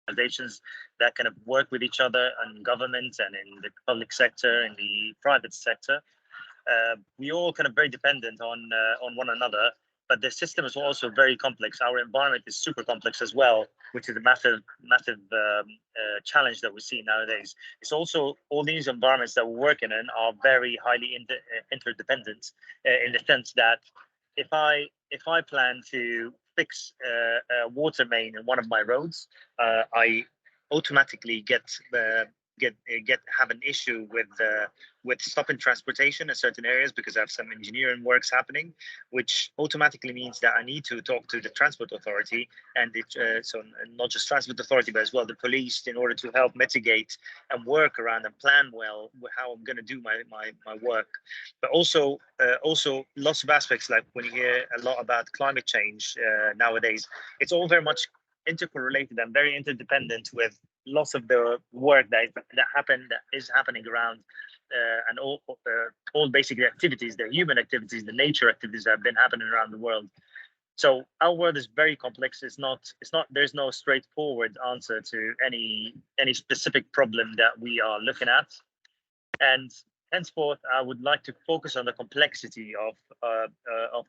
organizations that kind of work with each other in government and in the public sector, in the private sector. We all kind of very dependent on one another, but the system is also very complex. Our environment is super complex as well, which is a massive challenge that we see nowadays. It's also all these environments that we're working in are very highly interdependent, in the sense that if I plan to fix a water main in one of my roads, I automatically have an issue with stopping transportation in certain areas because I have some engineering works happening, which automatically means that I need to talk to the transport authority, and so not just transport authority but as well the police, in order to help mitigate and work around and plan well how I'm going to do my work. But also lots of aspects, like when you hear a lot about climate change nowadays, it's all very much intercorrelated and very interdependent with lots of the work that is happening around, and all basically activities, the human activities, the nature activities that have been happening around the world. So our world is very complex. There's no straightforward answer to any specific problem that we are looking at. And henceforth, I would like to focus on the complexity of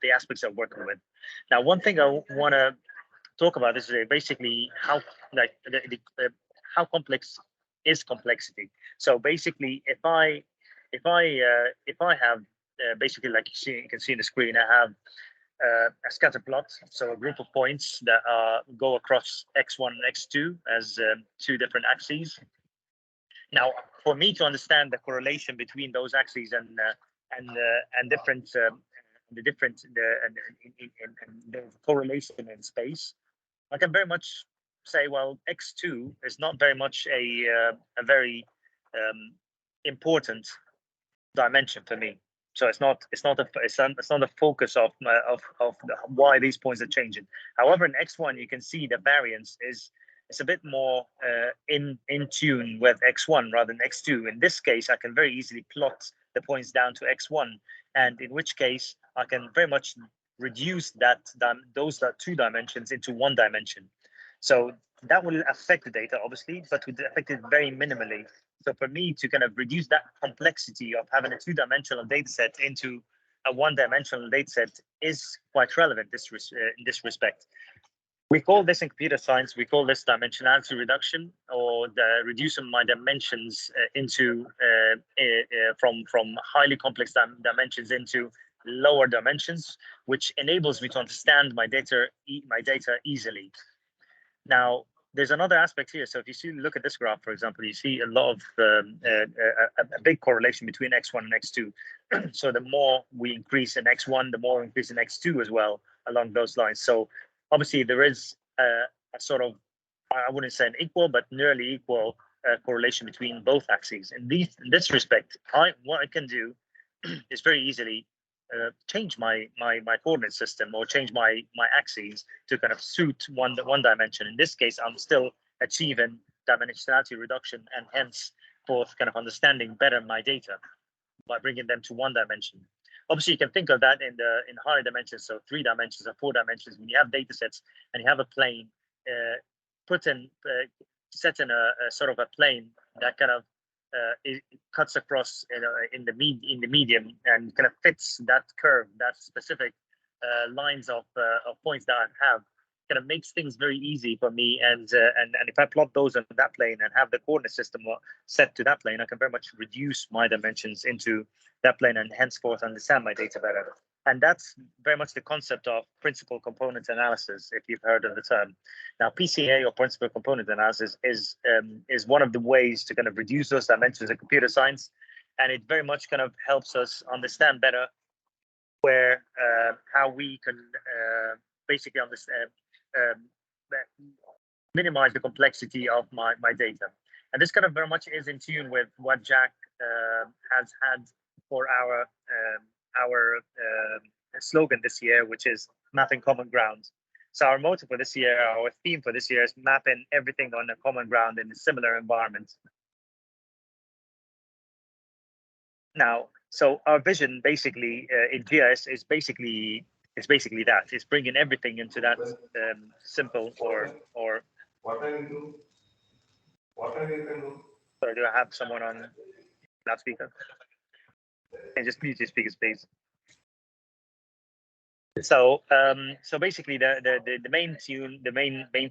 the aspects I'm working with. Now, one thing I want to talk about is basically how how complex is complexity. So basically, if I have basically, like you can see in the screen, I have a scatter plot, so a group of points that go across x1 and x2 as two different axes. Now, for me to understand the correlation between those axes and different the correlation in space, I can very much say, well, x2 is not very much a very important dimension for me. So it's not a focus of why these points are changing. However, in x1 you can see the variance is a bit more in tune with x1 rather than x2. In this case, I can very easily plot the points down to x1, and in which case I can very much reduce those two dimensions into one dimension. So that will affect the data, obviously, but would affect it very minimally. So for me to kind of reduce that complexity of having a two-dimensional data set into a one-dimensional data set is quite relevant in this respect. We call this in computer science, we call this dimensionality reduction, or reducing my dimensions into from highly complex dimensions into lower dimensions, which enables me to understand my data easily. Now, there's another aspect here. So if you look at this graph, for example, you see a lot of a big correlation between x1 and x2. So the more we increase in x1, the more we increase in x2 as well, along those lines. So obviously there is a sort of, I wouldn't say an equal, but nearly equal correlation between both axes. In this respect, what I can do is very easily change my coordinate system, or change my axes to kind of suit one dimension. In this case, I'm still achieving dimensionality reduction, and hence forth kind of understanding better my data by bringing them to one dimension. Obviously, you can think of that in higher dimensions, so 3 dimensions or 4 dimensions. When you have data sets and you have a plane, setting a sort of a plane that kind of it cuts across in the medium and kind of fits that curve, that specific lines of points that I have, kind of makes things very easy for me. And if I plot those on that plane and have the coordinate system set to that plane, I can very much reduce my dimensions into that plane and henceforth understand my data better. And that's very much the concept of principal component analysis, if you've heard of the term. Now, PCA, or principal component analysis, is one of the ways to kind of reduce those dimensions in computer science, and it very much kind of helps us understand better how we can basically understand, minimize the complexity of my data. And this kind of very much is in tune with what Jack has had for our slogan this year, which is mapping common ground. So our motto for this year, our theme for this year, is mapping everything on a common ground in a similar environment. Now, so our vision basically in GIS is basically that. It's bringing everything into that simple or Sorry, do I have someone on loudspeaker? Can you just mute your speakers, please? So, so basically, the main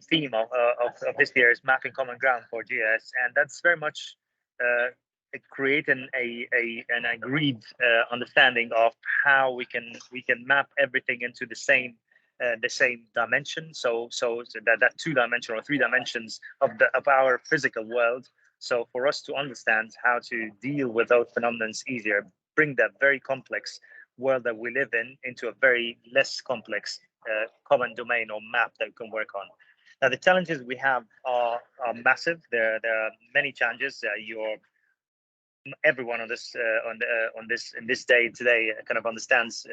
theme of this year is mapping common ground for GIS, and that's very much creating an agreed understanding of how we can map everything into the same dimension. So that 2-dimension or 3 dimensions of our physical world. So for us to understand how to deal with those phenomena easier, bring that very complex world that we live in into a very less complex common domain or map that we can work on. Now, the challenges we have are massive. There are many challenges. Everyone on this in this day today kind of understands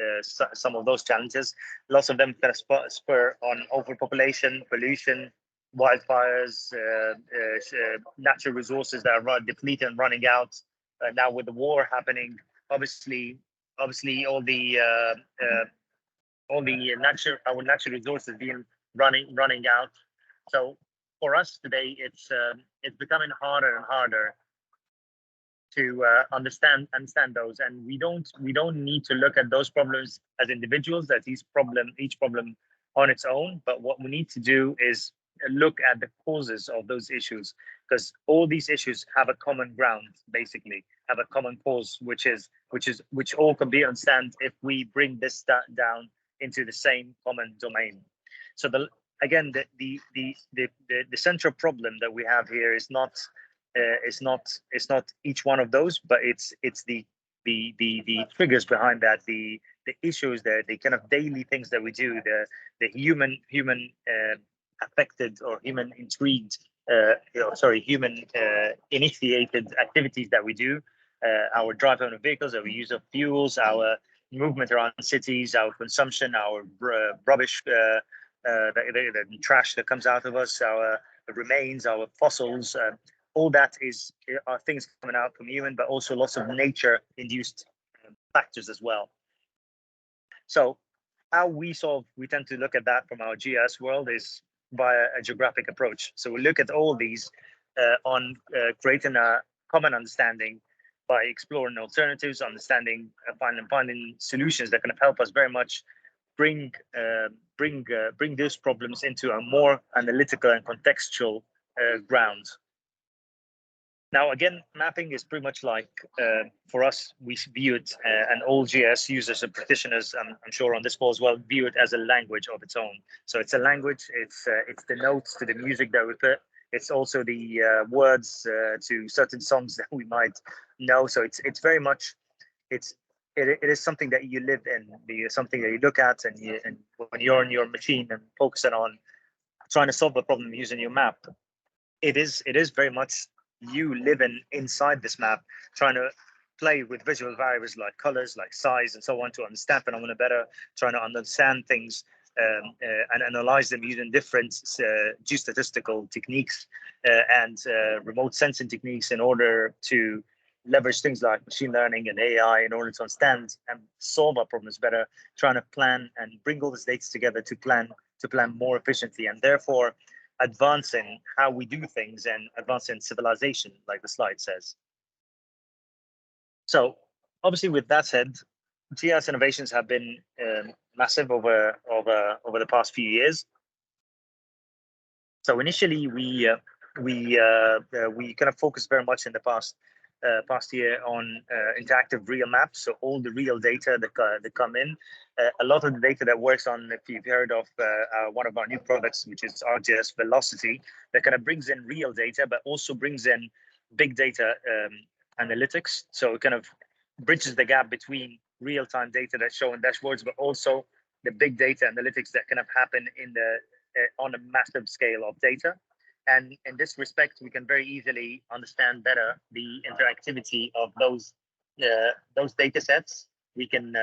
some of those challenges. Lots of them kind of spur on overpopulation, pollution, wildfires, natural resources that are depleted and running out. Now with the war happening, obviously all the our natural resources being running out. So for us today, it's becoming harder and harder to understand those, and we don't need to look at those problems as individuals, as each problem on its own. But what we need to do is look at the causes of those issues, because all these issues have a common ground, basically have a common cause, which all can be understood if we bring this down into the same common domain. So the central problem that we have here is not each one of those, but it's the triggers behind that, the issues, the kind of daily things that we do, the human affected or human intrigued, human initiated activities that we do, our drive on vehicles, our use of fuels, our movement around cities, our consumption, our rubbish, the trash that comes out of us, our remains, our fossils. All that are things coming out from human, but also lots of nature-induced factors as well. So how we tend to look at that from our GIS world is via a geographic approach. So we look at all these on creating a common understanding by exploring alternatives, understanding, finding solutions that can help us very much bring those problems into a more analytical and contextual ground. Now, again, mapping is pretty much like, for us, we view it, and all GIS users and practitioners, I'm sure on this call as well, view it as a language of its own. So it's a language, it's the notes to the music that we put, it's also the words to certain songs that we might know. So it's very much, it is something that you live in, something that you look at, and when you're on your machine and focusing on trying to solve a problem using your map, it is very much you living inside this map, trying to play with visual variables like colors, like size, and so on, to understand phenomena better, trying to understand things and analyze them using different geostatistical techniques and remote sensing techniques in order to leverage things like machine learning and AI in order to understand and solve our problems better, trying to plan and bring all this data together to plan more efficiently, and therefore advancing how we do things and advancing civilization, like the slide says. So obviously, with that said, GIS innovations have been massive over the past few years. So initially, we kind of focused very much in the past year on interactive real maps. So all the real data that come in, a lot of the data that works on, if you've heard of one of our new products, which is ArcGIS Velocity, that kind of brings in real data, but also brings in big data analytics. So it kind of bridges the gap between real-time data that's shown dashboards, but also the big data analytics that kind of happen on a massive scale of data. And in this respect, we can very easily understand better the interactivity of those data sets. We can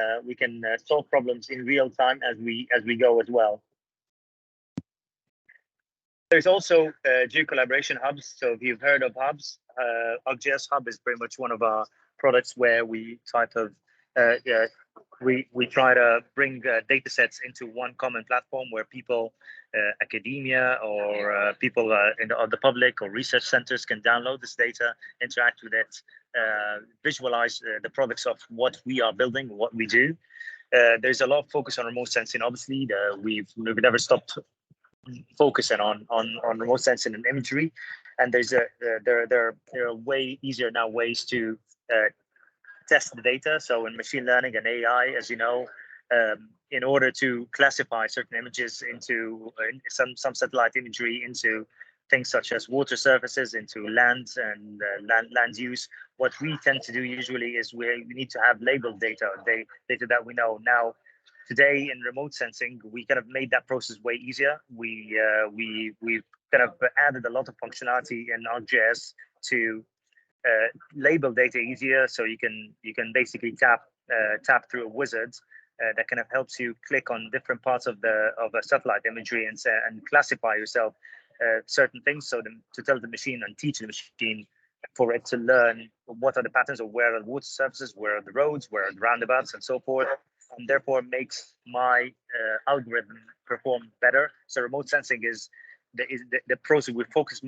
solve problems in real time as we go as well. There's also geo-collaboration hubs. So if you've heard of hubs, ArcGIS Hub is pretty much one of our products where we type of we try to bring data sets into one common platform where people, academia or people or the public or research centers can download this data, interact with it, visualize the products of what we are building, what we do. There's a lot of focus on remote sensing. Obviously, we've never stopped focusing on remote sensing and imagery, and there are way easier now ways to test the data. So in machine learning and AI, as you know, in order to classify certain images into some satellite imagery into things such as water surfaces, into land and land use, what we tend to do usually is we need to have labeled data, data that we know. Now, today in remote sensing, we kind of made that process way easier. We've kind of added a lot of functionality in our GIS to label data easier, so you can basically tap through a wizard that kind of helps you click on different parts of a satellite imagery and classify yourself certain things, so to tell the machine and teach the machine for it to learn what are the patterns, or where are the water surfaces, where are the roads, where are the roundabouts, and so forth, and therefore makes my algorithm perform better. So remote sensing is the process. We focus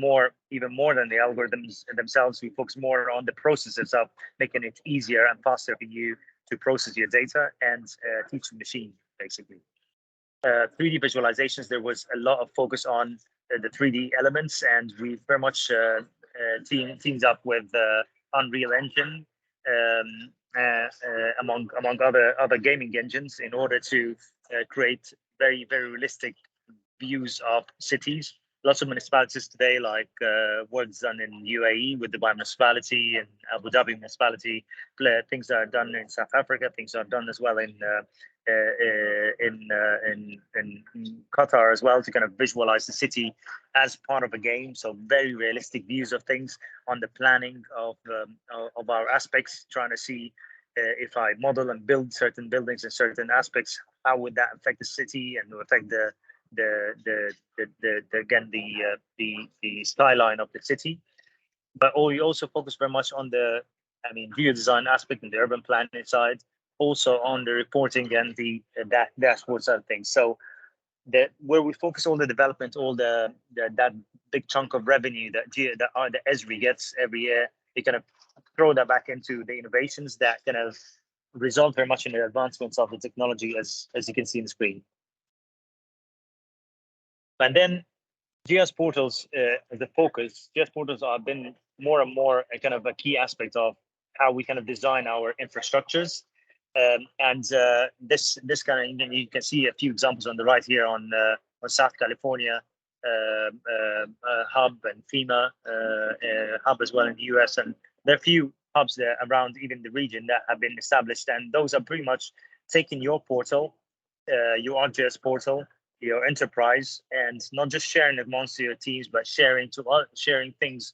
even more than the algorithms themselves. We focus more on the process itself, making it easier and faster for you to process your data and teach the machine, basically. 3D visualizations, there was a lot of focus on the 3D elements, and we very much teamed up with Unreal Engine, among other gaming engines, in order to create very realistic views of cities. Lots of municipalities today, like work's done in UAE with Dubai municipality and Abu Dhabi municipality. Things are done in South Africa. Things are done as well in Qatar as well, to kind of visualize the city as part of a game. So very realistic views of things on the planning of our aspects, trying to see if I model and build certain buildings in certain aspects, how would that affect the city and affect the skyline of the city. But we also focus very much on the view design aspect and the urban planning side, also on the reporting and the dashboard side of things. So where we focus all the development, all that big chunk of revenue that the Esri gets every year, we kind of throw that back into the innovations that kind of result very much in the advancements of the technology, as you can see in the screen. And then GIS portals, the focus, GIS portals have been more and more a kind of a key aspect of how we kind of design our infrastructures. This kind of, you can see a few examples on the right here on South California hub, and FEMA hub as well in the US. And there are a few hubs there around even the region that have been established. And those are pretty much taking your portal, your ArcGIS portal, your enterprise, and not just sharing it amongst your teams, but sharing things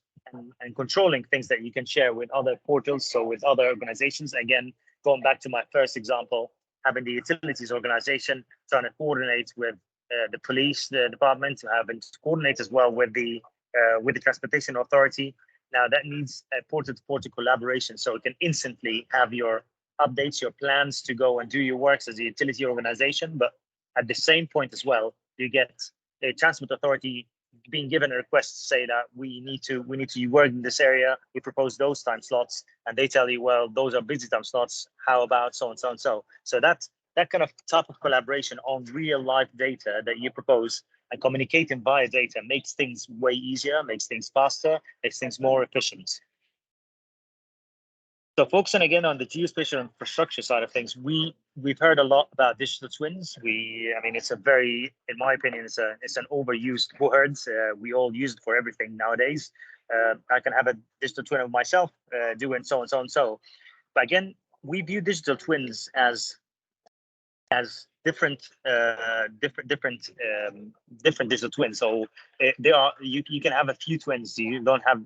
and controlling things that you can share with other portals, so with other organizations. Again, going back to my first example, having the utilities organization trying to coordinate with the police, the department, having to coordinate as well with the transportation authority. Now that needs a portal-to-portal collaboration, so it can instantly have your updates, your plans to go and do your works as a utility organization. But at the same point as well, you get a transport authority being given a request to say that we need to work in this area. We propose those time slots, and they tell you, well, those are busy time slots. How about so and so and so? So that kind of type of collaboration on real life data that you propose and communicating via data makes things way easier, makes things faster, makes things more efficient. So focusing again on the geospatial infrastructure side of things, we've heard a lot about digital twins. It's a very, in my opinion, it's an overused word. We all use it for everything nowadays. I can have a digital twin of myself doing so and so and so. But again, we view digital twins as different digital twins. So you can have a few twins. You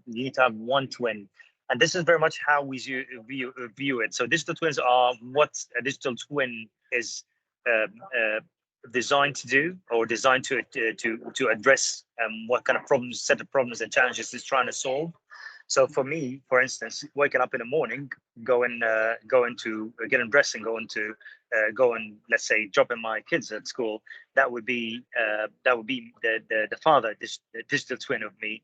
need to have one twin. And this is very much how we view it. So digital twins are what a digital twin is designed to do, or designed to address what kind of set of problems and challenges it's trying to solve. So for me, for instance, waking up in the morning, going to getting dressed and go and let's say dropping my kids at school, that would be the father, the digital twin of me.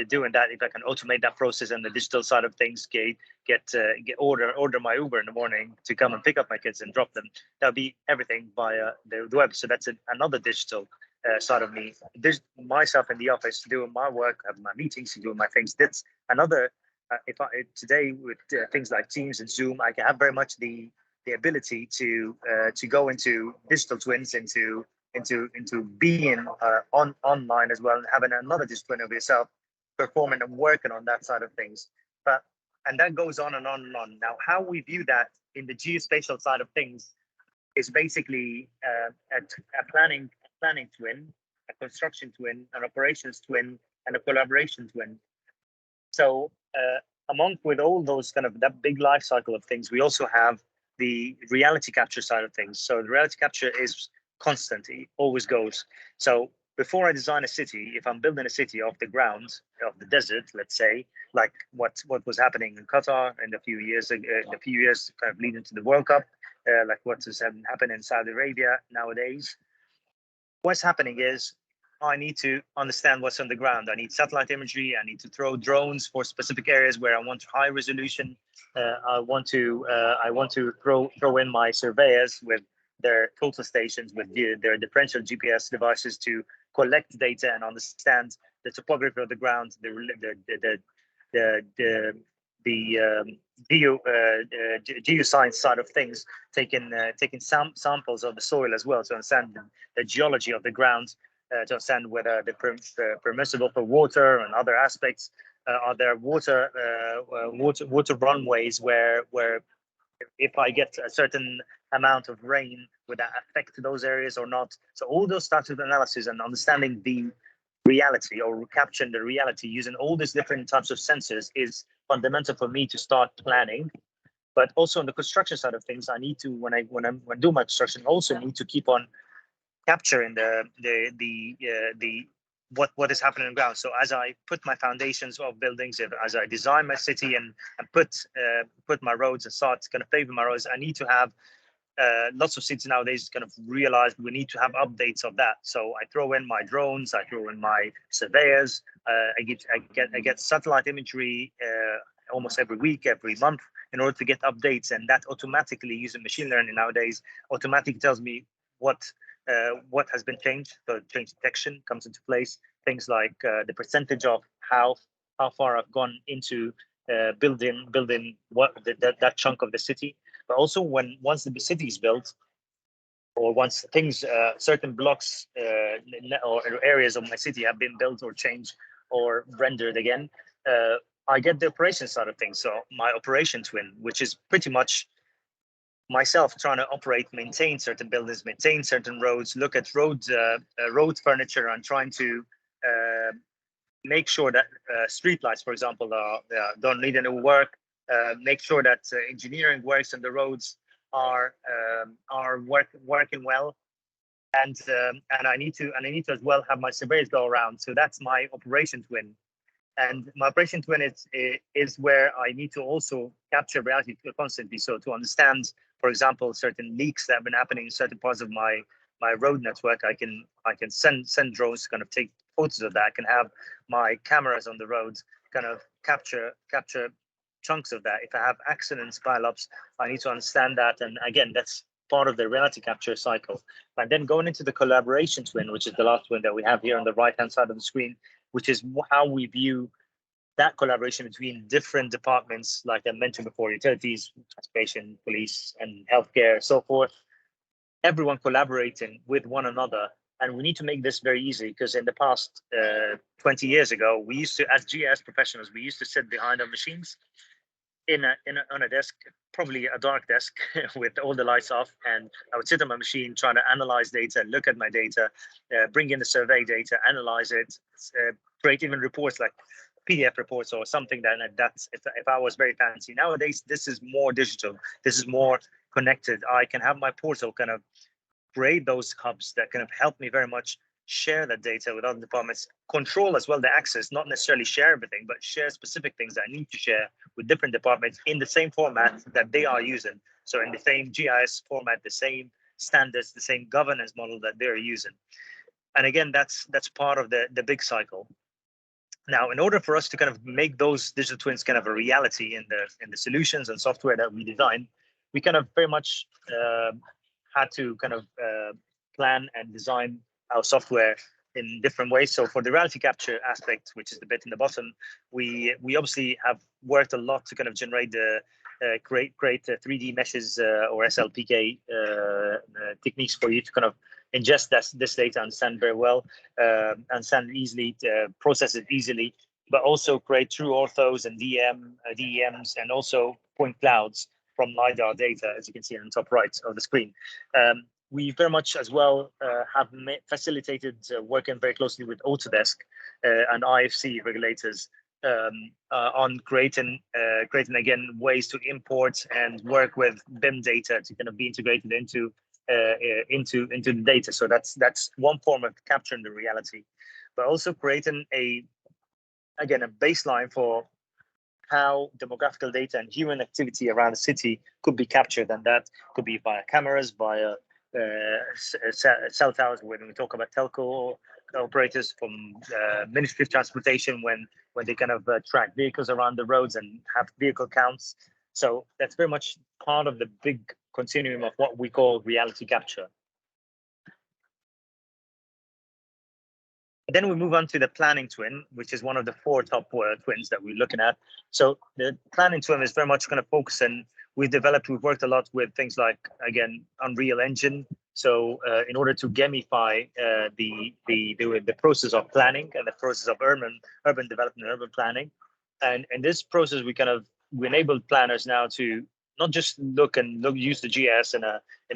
Doing that, if I can automate that process and the digital side of things, get order my Uber in the morning to come and pick up my kids and drop them. That would be everything via the web. So that's another digital side of me. There's myself in the office doing my work, having my meetings, doing my things. That's another. If I today with things like Teams and Zoom, I can have very much the ability to go into digital twins, into being online as well, and having another digital twin of yourself, performing and working on that side of things. But and that goes on and on and on. Now, how we view that in the geospatial side of things is basically a planning twin, a construction twin, an operations twin, and a collaboration twin. So among with all those kind of that big life cycle of things, we also have the reality capture side of things. So the reality capture is constant, it always goes. So before I design a city, if I'm building a city off the ground of the desert, let's say, like what was happening in Qatar in a few years kind of leading to the World Cup, like what has happened in Saudi Arabia nowadays. What's happening is I need to understand what's on the ground. I need satellite imagery. I need to throw drones for specific areas where I want high resolution. I want to throw in my surveyors with their total stations, with their differential GPS devices to collect data and understand the topography of the ground, the geoscience side of things, taking samples of the soil as well to understand the geology of the ground, to understand whether they're permissible for water and other aspects. Are there water runways where if I get a certain amount of rain, would that affect those areas or not? So all those types of analysis and understanding the reality or capturing the reality using all these different types of sensors is fundamental for me to start planning. But also on the construction side of things, I need to when I do my construction, also need to keep on capturing the what is happening on the ground. So as I put my foundations of buildings, as I design my city and put my roads and start kind of paving my roads, I need to have lots of cities nowadays kind of realized we need to have updates of that. So I throw in my drones, I throw in my surveyors, I get satellite imagery almost every week, every month, in order to get updates, and that automatically, using machine learning nowadays, automatically tells me what has been changed. So change detection comes into place. Things like the percentage of how far I've gone into building that chunk of the city. But also once the city is built, or once things certain blocks or areas of my city have been built or changed or rendered again, I get the operation side of things. So my operation twin, which is pretty much myself trying to operate, maintain certain buildings, maintain certain roads, look at road furniture, and trying to make sure that streetlights, for example, don't need any work. Make sure that engineering works and the roads are working well, and I need to as well have my surveys go around. So that's my operation twin. And my operation twin is where I need to also capture reality constantly. So to understand, for example, certain leaks that have been happening in certain parts of my road network, I can send drones to kind of take photos of that. I can have my cameras on the roads kind of capture chunks of that. If I have accidents, pileups, I need to understand that. And again, that's part of the reality capture cycle. And then going into the collaboration twin, which is the last one that we have here on the right-hand side of the screen, which is how we view that collaboration between different departments, like I mentioned before, utilities, transportation, police, and healthcare, so forth. Everyone collaborating with one another. And we need to make this very easy, because in the past 20 years ago, we used to, as GIS professionals, we used to sit behind our machines on a desk, probably a dark desk with all the lights off, and I would sit on my machine trying to analyze data, look at my data, bring in the survey data, analyze it, create even reports like PDF reports or something. That's if I was very fancy. Nowadays, this is more digital. This is more connected. I can have my portal kind of create those hubs that kind of help me very much share that data with other departments, control as well the access, not necessarily share everything, but share specific things that I need to share with different departments in the same format that they are using. So in the same GIS format, the same standards, the same governance model that they're using. And again, that's part of the big cycle. Now, in order for us to kind of make those digital twins kind of a reality in the solutions and software that we design, we kind of very much had to kind of plan and design our software in different ways. So for the reality capture aspect, which is the bit in the bottom, we obviously have worked a lot to kind of generate the create 3D meshes or SLPK techniques for you to kind of ingest this data, understand very well, understand easily, process it easily, but also create true orthos and DEMs, and also point clouds from LiDAR data, as you can see on the top right of the screen. We very much as well have facilitated working very closely with Autodesk and IFC regulators on creating again ways to import and work with BIM data to kind of be integrated into the data. So that's one form of capturing the reality, but also creating a baseline for how demographical data and human activity around the city could be captured, and that could be via cameras, via cell towers when we talk about telco operators, from Ministry of Transportation when they kind of track vehicles around the roads and have vehicle counts. So that's very much part of the big continuum of what we call reality capture. Then we move on to the planning twin, which is one of the 4 top twins that we're looking at. So the planning twin is very much kind of focusing. We've worked a lot with things like, again, Unreal Engine. So in order to gamify the process of planning and the process of urban development, urban planning. And in this process, we enable planners now to not just use the GIS in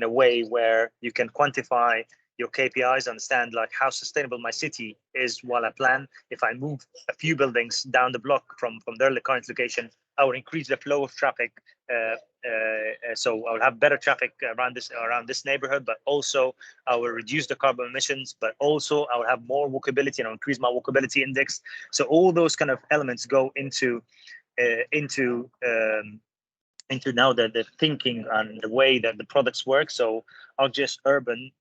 a way where you can quantify your KPIs, understand like how sustainable my city is while I plan. If I move a few buildings down the block from their current location, I will increase the flow of traffic. So I will have better traffic around this neighborhood, but also I will reduce the carbon emissions, but also I will have more walkability and I'll increase my walkability index. So all those kind of elements go into now the thinking and the way that the products work. So ArcGIS Urban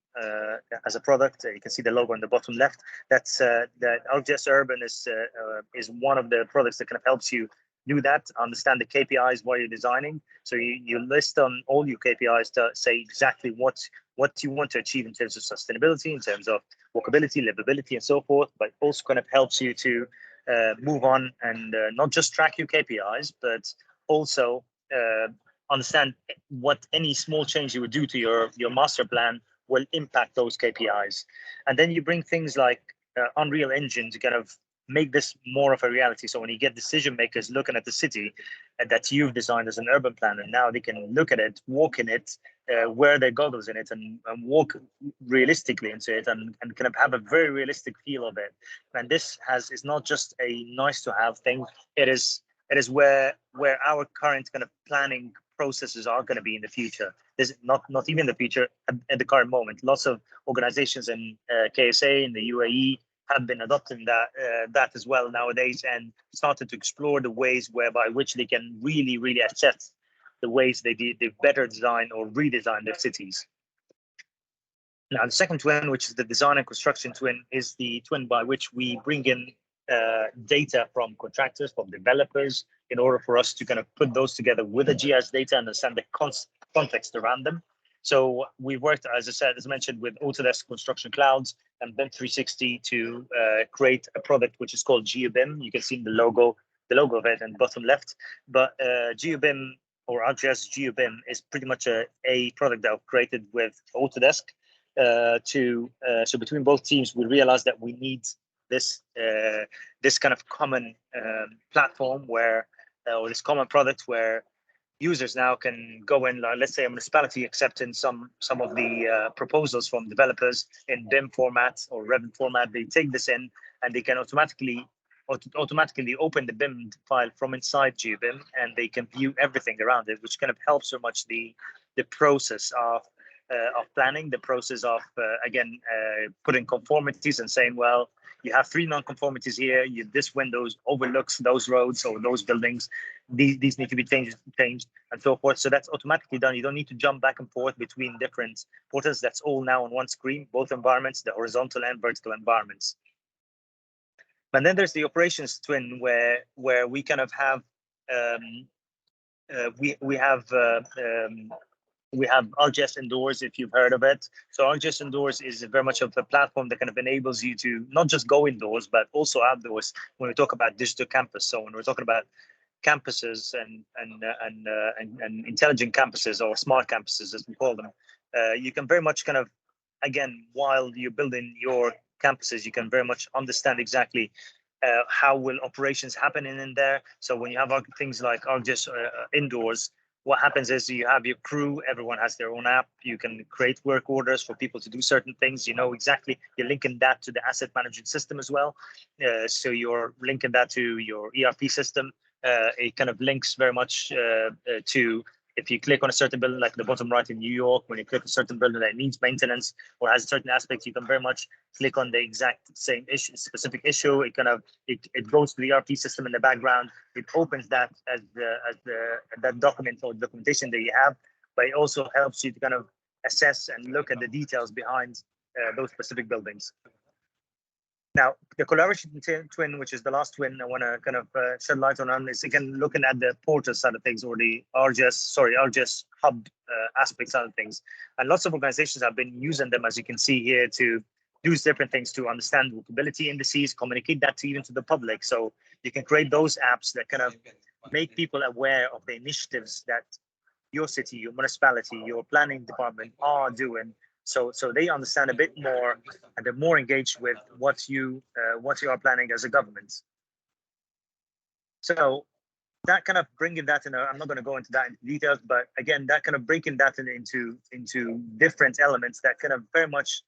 as a product, you can see the logo on the bottom left. That's that ArcGIS Urban is one of the products that kind of helps you do that, understand the KPIs while you're designing. So you list on all your KPIs to say exactly what you want to achieve in terms of sustainability, in terms of walkability, livability, and so forth, but also kind of helps you to move on and not just track your KPIs, but also understand what any small change you would do to your master plan will impact those KPIs. And then you bring things like Unreal Engine to kind of make this more of a reality. So when you get decision makers looking at the city that you've designed as an urban planner, now they can look at it, walk in it, wear their goggles in it, and walk realistically into it, and kind of have a very realistic feel of it. And this is not just a nice to have thing. It is where our current kind of planning processes are going to be in the future. There's not even the future at the current moment. Lots of organizations in KSA in the UAE have been adopting that as well nowadays, and started to explore the ways whereby which they can really assess the ways they better design or redesign their cities. Now, the second twin, which is the design and construction twin, is the twin by which we bring in data from contractors, from developers, in order for us to kind of put those together with the GIS data and understand the context around them. So we worked, as I mentioned, with Autodesk Construction Clouds and BIM 360 to create a product which is called GeoBIM. You can see the logo of it in the bottom left. But GeoBIM, or ArcGIS GeoBIM, is pretty much a product that I've created with Autodesk. So between both teams, we realized that we need this kind of common platform or this common product where users now can go in, let's say a municipality accepting some of the proposals from developers in BIM format or Revit format. They take this in and they can automatically open the BIM file from inside GeoBIM, and they can view everything around it, which kind of helps so much the process of of planning, the process of again putting conformities and saying, well, you have 3 non-conformities here. This window overlooks those roads or those buildings. These need to be changed, and so forth. So that's automatically done. You don't need to jump back and forth between different portals. That's all now on one screen, both environments, the horizontal and vertical environments. And then there's the operations twin, where we kind of have we have RGS Indoors, if you've heard of it. So RGS Indoors is very much of a platform that kind of enables you to not just go indoors, but also outdoors when we talk about digital campus. So when we're talking about campuses and intelligent campuses, or smart campuses, as we call them, you can very much kind of, again, while you're building your campuses, you can very much understand exactly how will operations happen in there. So when you have things like RGS Indoors, what happens is you have your crew, everyone has their own app. You can create work orders for people to do certain things. You know exactly, you're linking that to the asset management system as well. So you're linking that to your ERP system. It kind of links very much to, if you click on a certain building, like the bottom right in New York, when you click a certain building that needs maintenance or has a certain aspect, you can very much click on the exact same issue, specific issue. It kind of it goes to the ERP system in the background. It opens that as that document or documentation that you have, but it also helps you to kind of assess and look at the details behind those specific buildings. Now, the collaboration twin, which is the last twin I want to kind of shed light on, is again looking at the portal side of things, or the RGS hub aspect side of things. And lots of organizations have been using them, as you can see here, to do different things to understand walkability indices, communicate that to even to the public. So you can create those apps that kind of make people aware of the initiatives that your city, your municipality, your planning department are doing. So they understand a bit more, and they're more engaged with what you are planning as a government. So that kind of bringing that in, I'm not going to go into that in details, but again, that kind of breaking that into different elements that kind of very much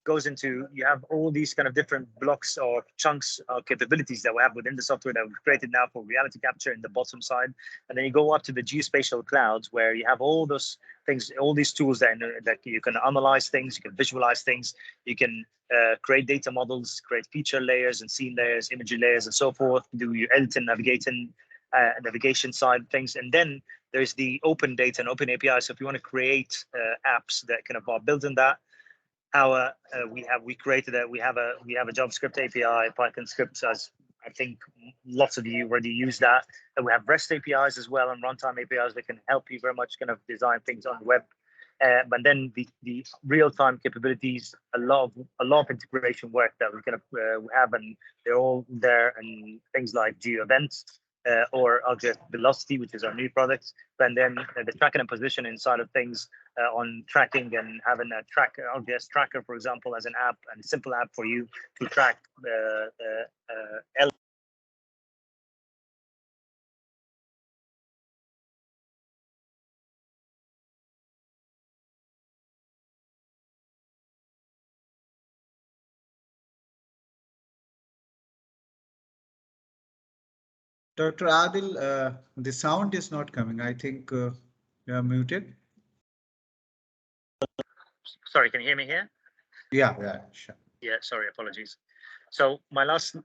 goes into, you have all these kind of different blocks or chunks of capabilities that we have within the software that we've created now for reality capture in the bottom side. And then you go up to the geospatial clouds, where you have all those things, all these tools that you can analyze things, you can visualize things, you can create data models, create feature layers and scene layers, imagery layers, and so forth, do your editing, navigation side of things. And then there's the open data and open API. So if you want to create apps that kind of are built in that, we created we have a JavaScript API, Python scripts, as I think lots of you already use that. And we have REST APIs as well, and runtime APIs that can help you very much kind of design things on the web. But then the real-time capabilities, a lot of integration work that we kind of we have, and they're all there, and things like geo events. Or RGS Velocity, which is our new product, and then the tracking and positioning side of things on tracking, and having a RGS tracker, for example, as an app, and a simple app for you to track Dr. Adil, the sound is not coming. I think you are muted. Sorry, can you hear me here? Yeah, sure. Yeah, sorry, apologies. So my last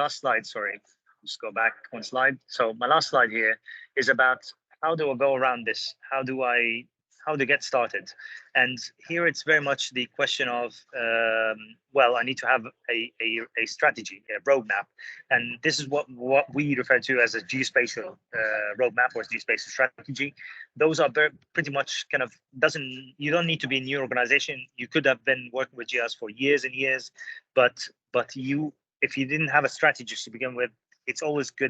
slide, sorry, just go back one slide. So my last slide here is about how do I go around this? How to get started? And here it's very much the question of, well, I need to have a strategy, a roadmap. And this is what we refer to as a geospatial roadmap or geospatial strategy. Those are pretty much kind of you don't need to be a new organization. You could have been working with GIS for years and years, but if you didn't have a strategy to begin with, it's always a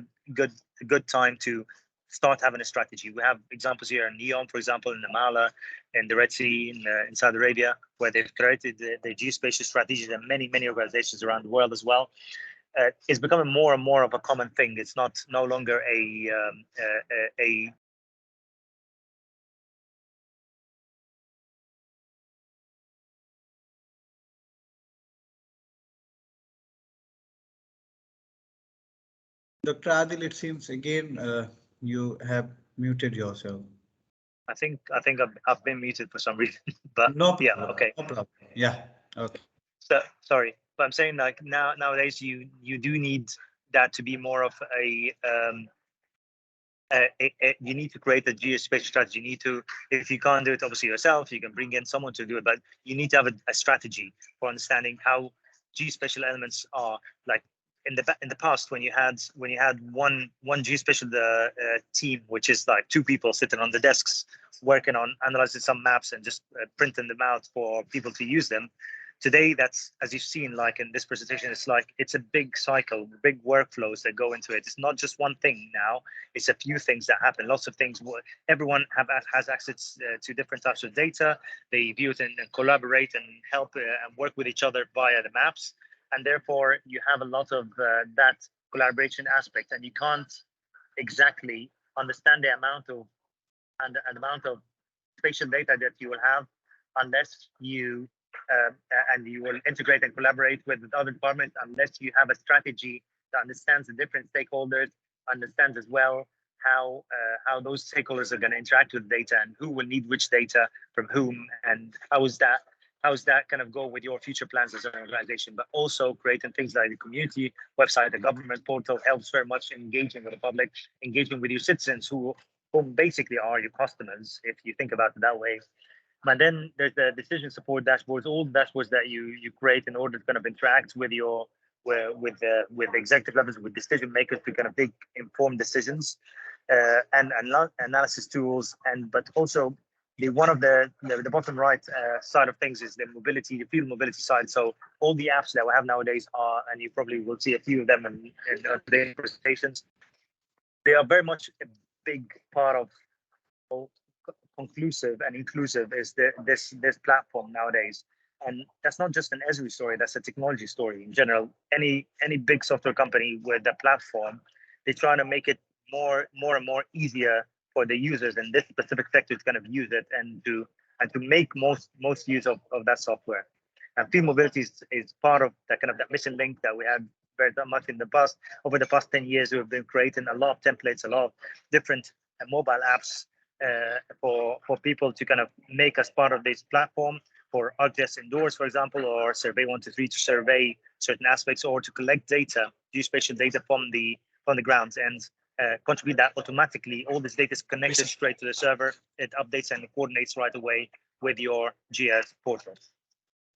good time to start having a strategy. We have examples here in Neom, for example, in Namala, in the Red Sea, in Saudi Arabia, where they've created the geospatial strategies, and many organizations around the world as well. It's becoming more and more of a common thing. It's no longer a Dr. Adil, it seems again you have muted yourself. I think I've been muted for some reason, but No yeah, problem. okay. No problem. Yeah. Okay. So sorry, but I'm saying like nowadays you do need that to be more of you need to create a geospatial strategy. You need to, if you can't do it obviously yourself, you can bring in someone to do it, but you need to have a strategy for understanding how geospatial elements are. Like in the past, when you had one geospatial team, which is like two people sitting on the desks working on analyzing some maps and just printing them out for people to use them. Today, that's, as you've seen, like in this presentation, it's a big cycle, big workflows that go into it. It's not just one thing now. It's a few things that happen, lots of things. Everyone has access to different types of data. They view it and collaborate and help and work with each other via the maps. And therefore, you have a lot of that collaboration aspect, and you can't exactly understand the amount of spatial data that you will have unless you and you will integrate and collaborate with other departments unless you have a strategy that understands the different stakeholders, understands as well how those stakeholders are going to interact with data and who will need which data from whom, and how is that kind of go with your future plans as an organization. But also creating things like the community website, the government portal helps very much engaging with the public, engaging with your citizens who basically are your customers, if you think about it that way. And then there's the decision support dashboards, all the dashboards that you create in order to kind of interact with your with executive levels, with decision makers to kind of make informed decisions, and analysis tools, and but also one of the bottom right side of things is the mobility, the field mobility side. So all the apps that we have nowadays are, and you probably will see a few of them in today's presentations, they are very much a big part of conclusive and inclusive is this platform nowadays. And that's not just an Esri story, that's a technology story in general. Any big software company with a platform, they're trying to make it more and more easier for the users in this specific sector to kind of use it and to make most use of that software. And field mobility is part of that kind of that missing link that we had very much in the past. Over the past 10 years, we've been creating a lot of templates, a lot of different mobile apps for people to kind of make us part of this platform for ArcGIS Indoors, for example, or Survey 123 to survey certain aspects or to collect data, geospatial data from the grounds and contribute that automatically. All this data is connected straight to the server. It updates and coordinates right away with your GIS portal.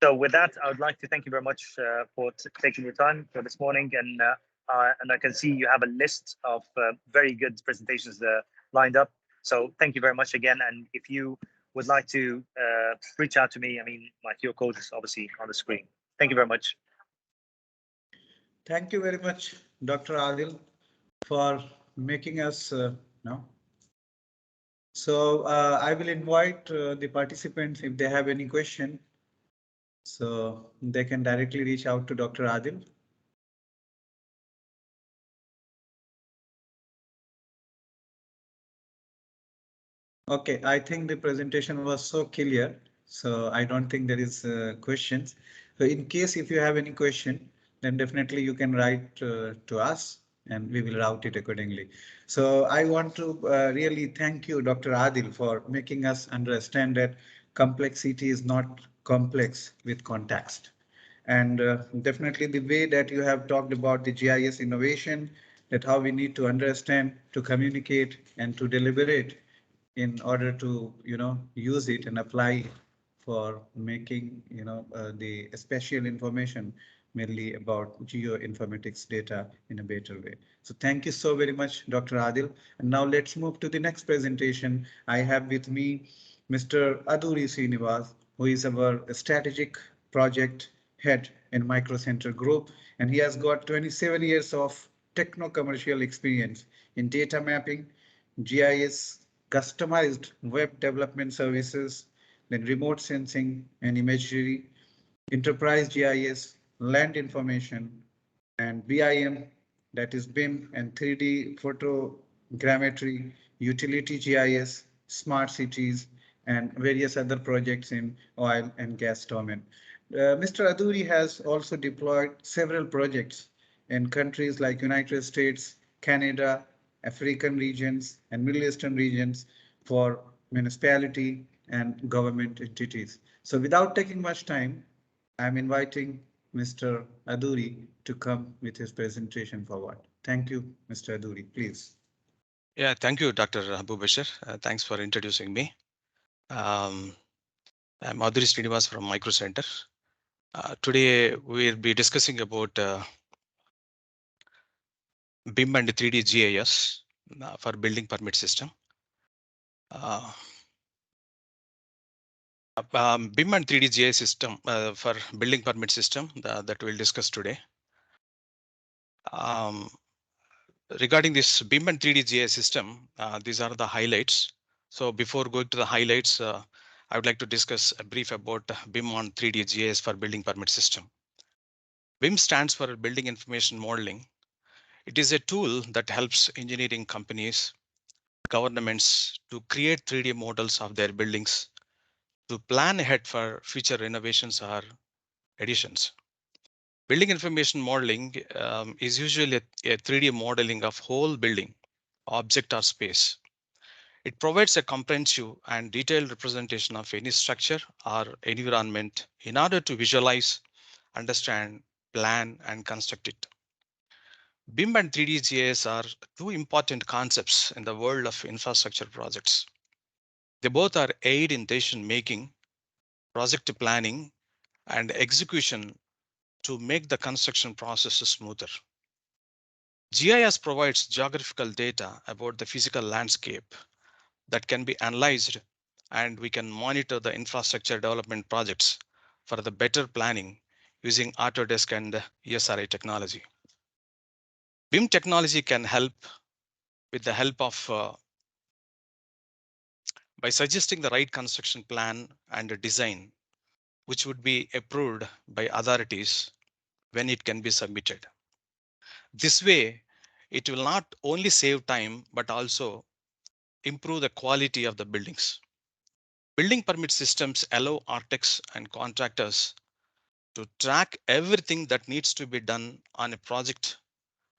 So with that, I would like to thank you very much for taking your time for this morning. And I can see you have a list of very good presentations lined up. So thank you very much again. And if you would like to reach out to me, I mean, my QR code is obviously on the screen. Thank you very much. Thank you very much, Dr. Adil, for making us know. So I will invite the participants if they have any question. So they can directly reach out to Dr. Adil. Okay, I think the presentation was so clear, so I don't think there is questions. So in case if you have any question, then definitely you can write to us and we will route it accordingly. So I want to really thank you, Dr. Adil, for making us understand that complexity is not complex with context. And definitely the way that you have talked about the GIS innovation, that how we need to understand, to communicate and to deliberate in order to, use it and apply for making, the spatial information mainly about geoinformatics data in a better way. So thank you so very much, Dr. Adil. And now let's move to the next presentation. I have with me Mr. Aduri Srinivas, who is our strategic project head in Micro Center Group, and he has got 27 years of techno-commercial experience in data mapping, GIS, customized web development services, then remote sensing and imagery, enterprise GIS, land information, and BIM, that is BIM and 3D photogrammetry, utility GIS, smart cities, and various other projects in oil and gas domain. Mr. Aduri has also deployed several projects in countries like United States, Canada, African regions, and Middle Eastern regions for municipality, and government entities. So without taking much time, I'm inviting Mr. Aduri to come with his presentation forward. Thank you, Mr. Aduri, please. Yeah, thank you, Dr. Abu Bashir. Thanks for introducing me. I'm Adhuri Srinivas from Micro Center. Today we'll be discussing about BIM and 3D GIS for building permit system. BIM and 3D GIS system for building permit system that we'll discuss today. Regarding this BIM and 3D GIS system, these are the highlights. So before going to the highlights, I would like to discuss a brief about BIM on 3D GIS for building permit system. BIM stands for Building Information Modeling. It is a tool that helps engineering companies, governments to create 3D models of their buildings, to plan ahead for future renovations or additions. Building information modeling is usually a 3D modeling of whole building, object or space. It provides a comprehensive and detailed representation of any structure or environment in order to visualize, understand, plan, and construct it. BIM and 3D GIS are two important concepts in the world of infrastructure projects. They both are aid in decision making, project planning, and execution to make the construction process smoother. GIS provides geographical data about the physical landscape that can be analyzed, and we can monitor the infrastructure development projects for the better planning using Autodesk and ESRI technology. BIM technology can help with the help of by suggesting the right construction plan and design, which would be approved by authorities when it can be submitted. This way, it will not only save time, but also improve the quality of the buildings. Building permit systems allow architects and contractors to track everything that needs to be done on a project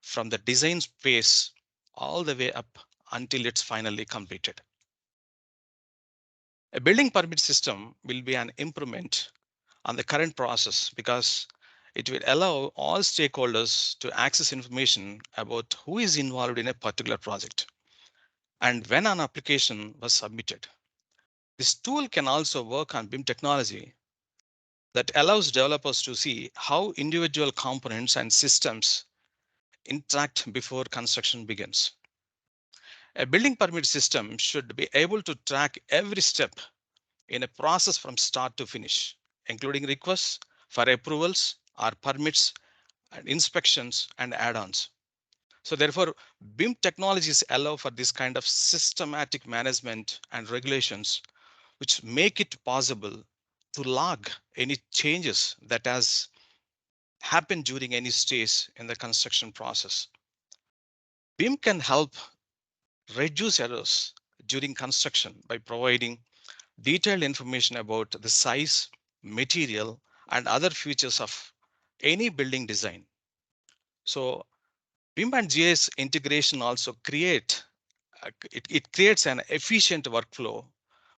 from the design phase all the way up until it's finally completed. A building permit system will be an improvement on the current process because it will allow all stakeholders to access information about who is involved in a particular project and when an application was submitted. This tool can also work on BIM technology that allows developers to see how individual components and systems interact before construction begins. A building permit system should be able to track every step in a process from start to finish, including requests for approvals or permits and inspections and add-ons. So therefore, BIM technologies allow for this kind of systematic management and regulations, which make it possible to log any changes that has happened during any stage in the construction process. BIM can help reduce errors during construction by providing detailed information about the size, material, and other features of any building design. So BIM and GIS integration also it creates an efficient workflow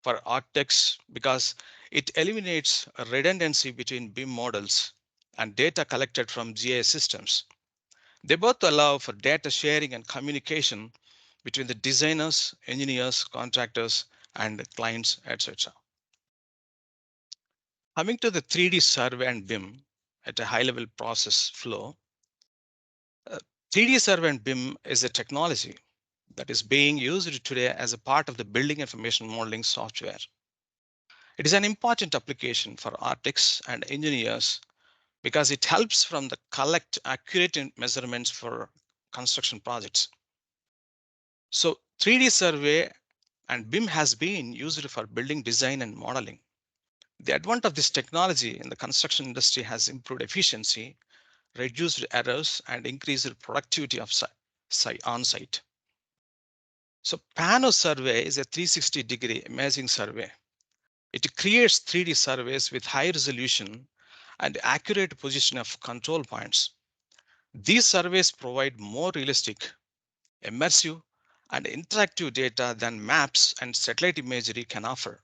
for architects because it eliminates redundancy between BIM models and data collected from GIS systems. They both allow for data sharing and communication between the designers, engineers, contractors, and clients, etc. Coming to the 3D survey and BIM at a high level process flow, 3D survey and BIM is a technology that is being used today as a part of the building information modeling software. It is an important application for architects and engineers because it helps from the collect accurate measurements for construction projects. So 3D survey and BIM has been used for building design and modeling. The advent of this technology in the construction industry has improved efficiency, reduced errors, and increased productivity of on-site. So Pano survey is a 360-degree imaging survey. It creates 3D surveys with high resolution and accurate position of control points. These surveys provide more realistic, immersive, and interactive data than maps and satellite imagery can offer.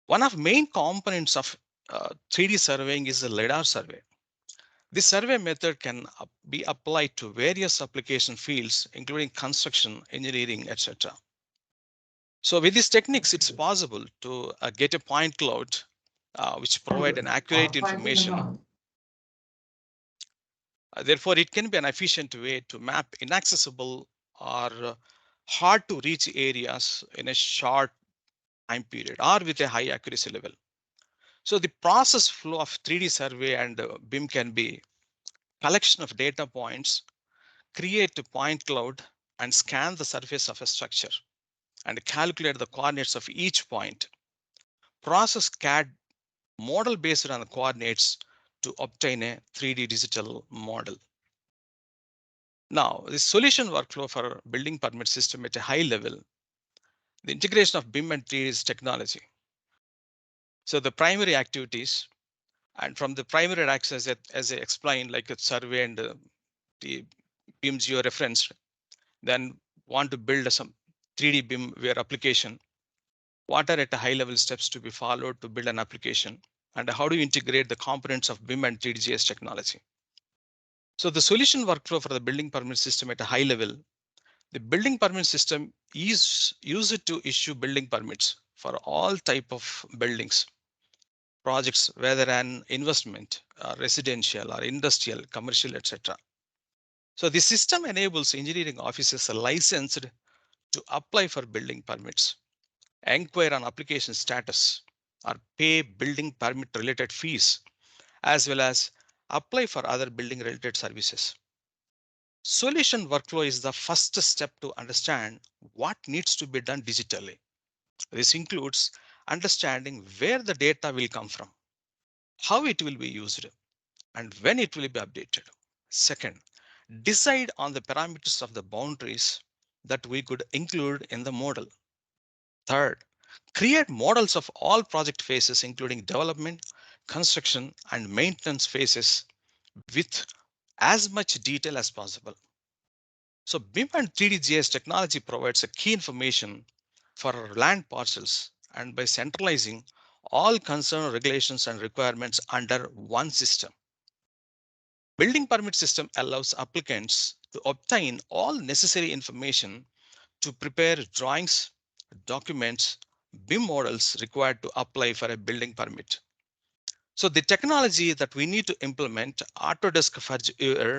One of main components of 3D surveying is the LiDAR survey. This survey method can be applied to various application fields, including construction, engineering, etc. So with these techniques, it's possible to get a point cloud which provide an accurate information. Therefore, it can be an efficient way to map inaccessible or hard to reach areas in a short time period or with a high accuracy level. So the process flow of 3D survey and BIM can be collection of data points, create a point cloud, and scan the surface of a structure and calculate the coordinates of each point. Process CAD model based on the coordinates to obtain a 3D digital model. Now, the solution workflow for building permit system at a high level, the integration of BIM and 3D technology. So the primary activities, and from the primary access, as I explained, like a survey and the BIM geo reference, then want to build some 3D BIM where application. What are at a high level steps to be followed to build an application? And how do you integrate the components of BIM and 3D GIS technology? So the solution workflow for the building permit system at a high level, the building permit system is used to issue building permits for all type of buildings, projects, whether an investment, residential or industrial, commercial, etc. So the system enables engineering offices licensed to apply for building permits, inquire on application status, or pay building permit related fees, as well as apply for other building related services. Solution workflow is the first step to understand what needs to be done digitally. This includes understanding where the data will come from, how it will be used, and when it will be updated. Second, decide on the parameters of the boundaries that we could include in the model. Third, create models of all project phases, including development, construction, and maintenance phases with as much detail as possible. So BIM and 3D GIS technology provides a key information for land parcels, and by centralizing all concerned regulations and requirements under one system, building permit system allows applicants to obtain all necessary information to prepare drawings, documents, BIM models required to apply for a building permit. So the technology that we need to implement Autodesk for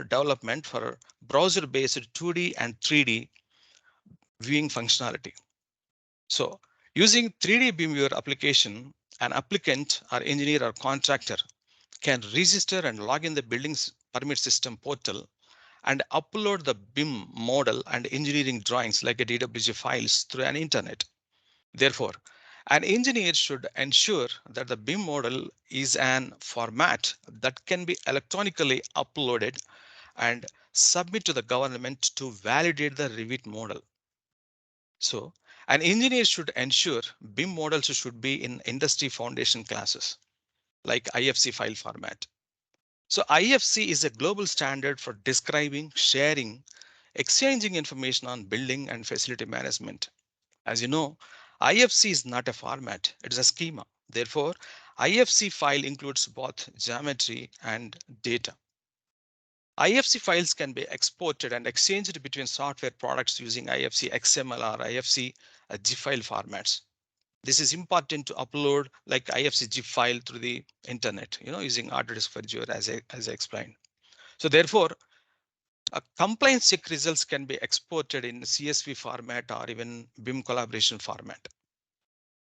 development for browser-based 2D and 3D viewing functionality. So using 3D BIM viewer application, an applicant or engineer or contractor can register and log in the building's permit system portal and upload the BIM model and engineering drawings like a DWG files through an internet. Therefore, an engineer should ensure that the BIM model is an format that can be electronically uploaded and submit to the government to validate the Revit model. So an engineer should ensure BIM models should be in industry foundation classes like IFC file format. So IFC is a global standard for describing, sharing, exchanging information on building and facility management. As you know, IFC is not a format, it is a schema. Therefore, IFC file includes both geometry and data. IFC files can be exported and exchanged between software products using IFC XML or IFC GIF file formats. This is important to upload like IFC GIF file through the internet, using Autodesk for Azure as I explained. So therefore, compliance check results can be exported in CSV format or even BIM collaboration format.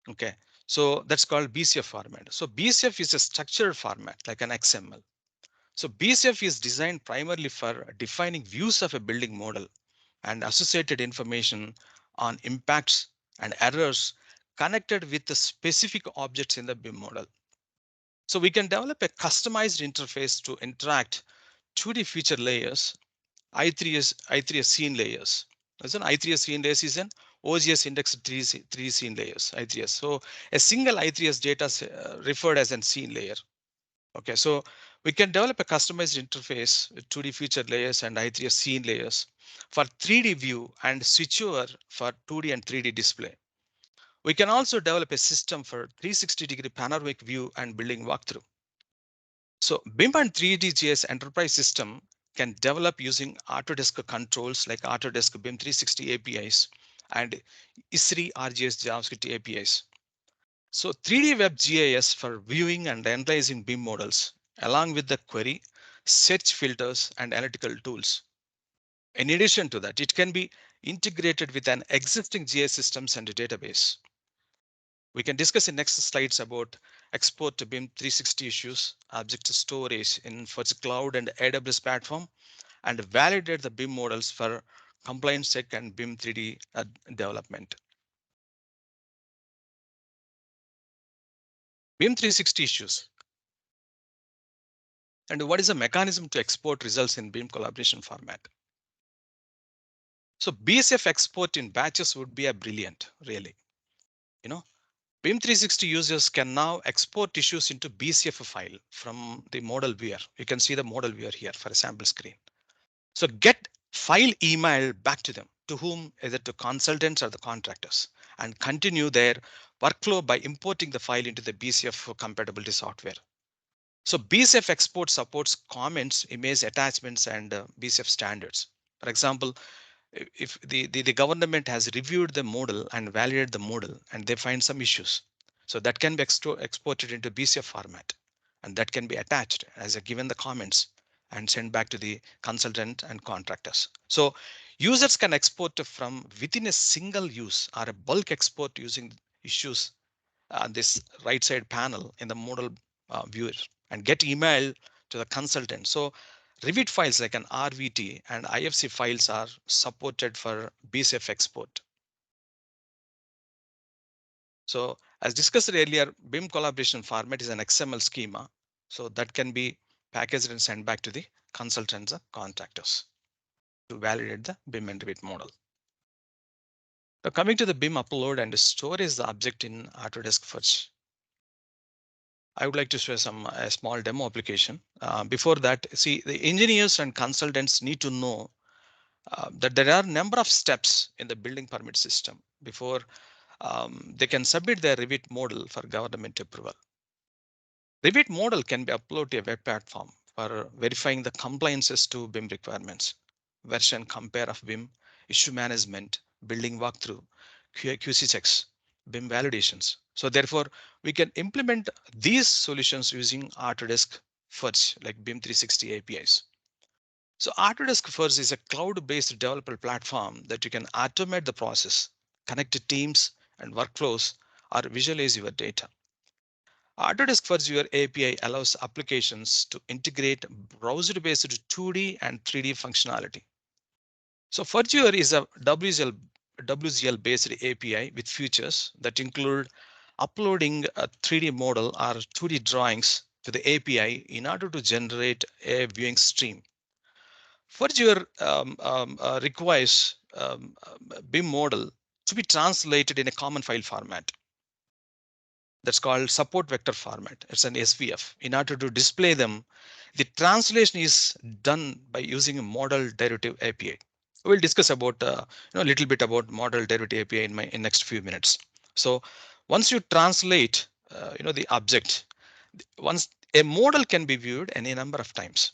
Okay, so that's called BCF format. So BCF is a structured format like an XML. So BCF is designed primarily for defining views of a building model and associated information on impacts and errors connected with the specific objects in the BIM model. So we can develop a customized interface to interact 2D feature layers, I3S scene layers. As an I3S scene layers is an OGS index 3 scene layers, I3S. So a single I3S data referred as a scene layer. Okay, so we can develop a customized interface with 2D feature layers and I3S scene layers for 3D view and switch over for 2D and 3D display. We can also develop a system for 360-degree panoramic view and building walkthrough. So BIM and 3D GIS enterprise system can develop using Autodesk controls like Autodesk BIM 360 APIs and ISRI RGS JavaScript APIs. So 3D Web GIS for viewing and analyzing BIM models, along with the query, search filters, and analytical tools. In addition to that, it can be integrated with an existing GIS systems and database. We can discuss in next slides about export to BIM 360 issues, object storage in for the cloud and AWS platform, and validate the BIM models for compliance check and BIM 3D development. BIM 360 issues. And what is the mechanism to export results in BIM collaboration format? So BSF export in batches would be a brilliant, really. You know, BIM 360 users can now export issues into BCF file from the model viewer. You can see the model viewer here for a sample screen. So get file email back to them, to whom, either to consultants or the contractors, and continue their workflow by importing the file into the BCF compatibility software. So BCF export supports comments, image attachments, and BCF standards. For example, if the government has reviewed the model and validated the model and they find some issues, so that can be exported into BCF format, and that can be attached as a given the comments and sent back to the consultant and contractors. So users can export from within a single use or a bulk export using issues on this right side panel in the model viewer and get email to the consultant. So Revit files like an RVT and IFC files are supported for BCF export. So as discussed earlier, BIM collaboration format is an XML schema. So that can be packaged and sent back to the consultants or contractors to validate the BIM and Revit model. Now coming to the BIM upload and storage the object in Autodesk Fudge. I would like to show a small demo application. Before that, see, the engineers and consultants need to know that there are a number of steps in the building permit system before they can submit their Revit model for government approval. Revit model can be uploaded to a web platform for verifying the compliances to BIM requirements, version compare of BIM, issue management, building walkthrough, QC checks, BIM validations. So therefore, we can implement these solutions using Autodesk Fudge like BIM 360 APIs. So Autodesk Fudge is a cloud-based developer platform that you can automate the process, connect to teams and workflows, or visualize your data. Autodesk Fudge Viewer API allows applications to integrate browser-based 2D and 3D functionality. So Fudge Viewer is a WGL-based API with features that include uploading a 3D model or 2D drawings to the API in order to generate a viewing stream. Fudge Viewer requires BIM model to be translated in a common file format. That's called support vector format. It's an SVF. In order to display them, the translation is done by using a model derivative API. We'll discuss about a little bit about model derivative API in next few minutes. So once you translate the object, once a model can be viewed any number of times.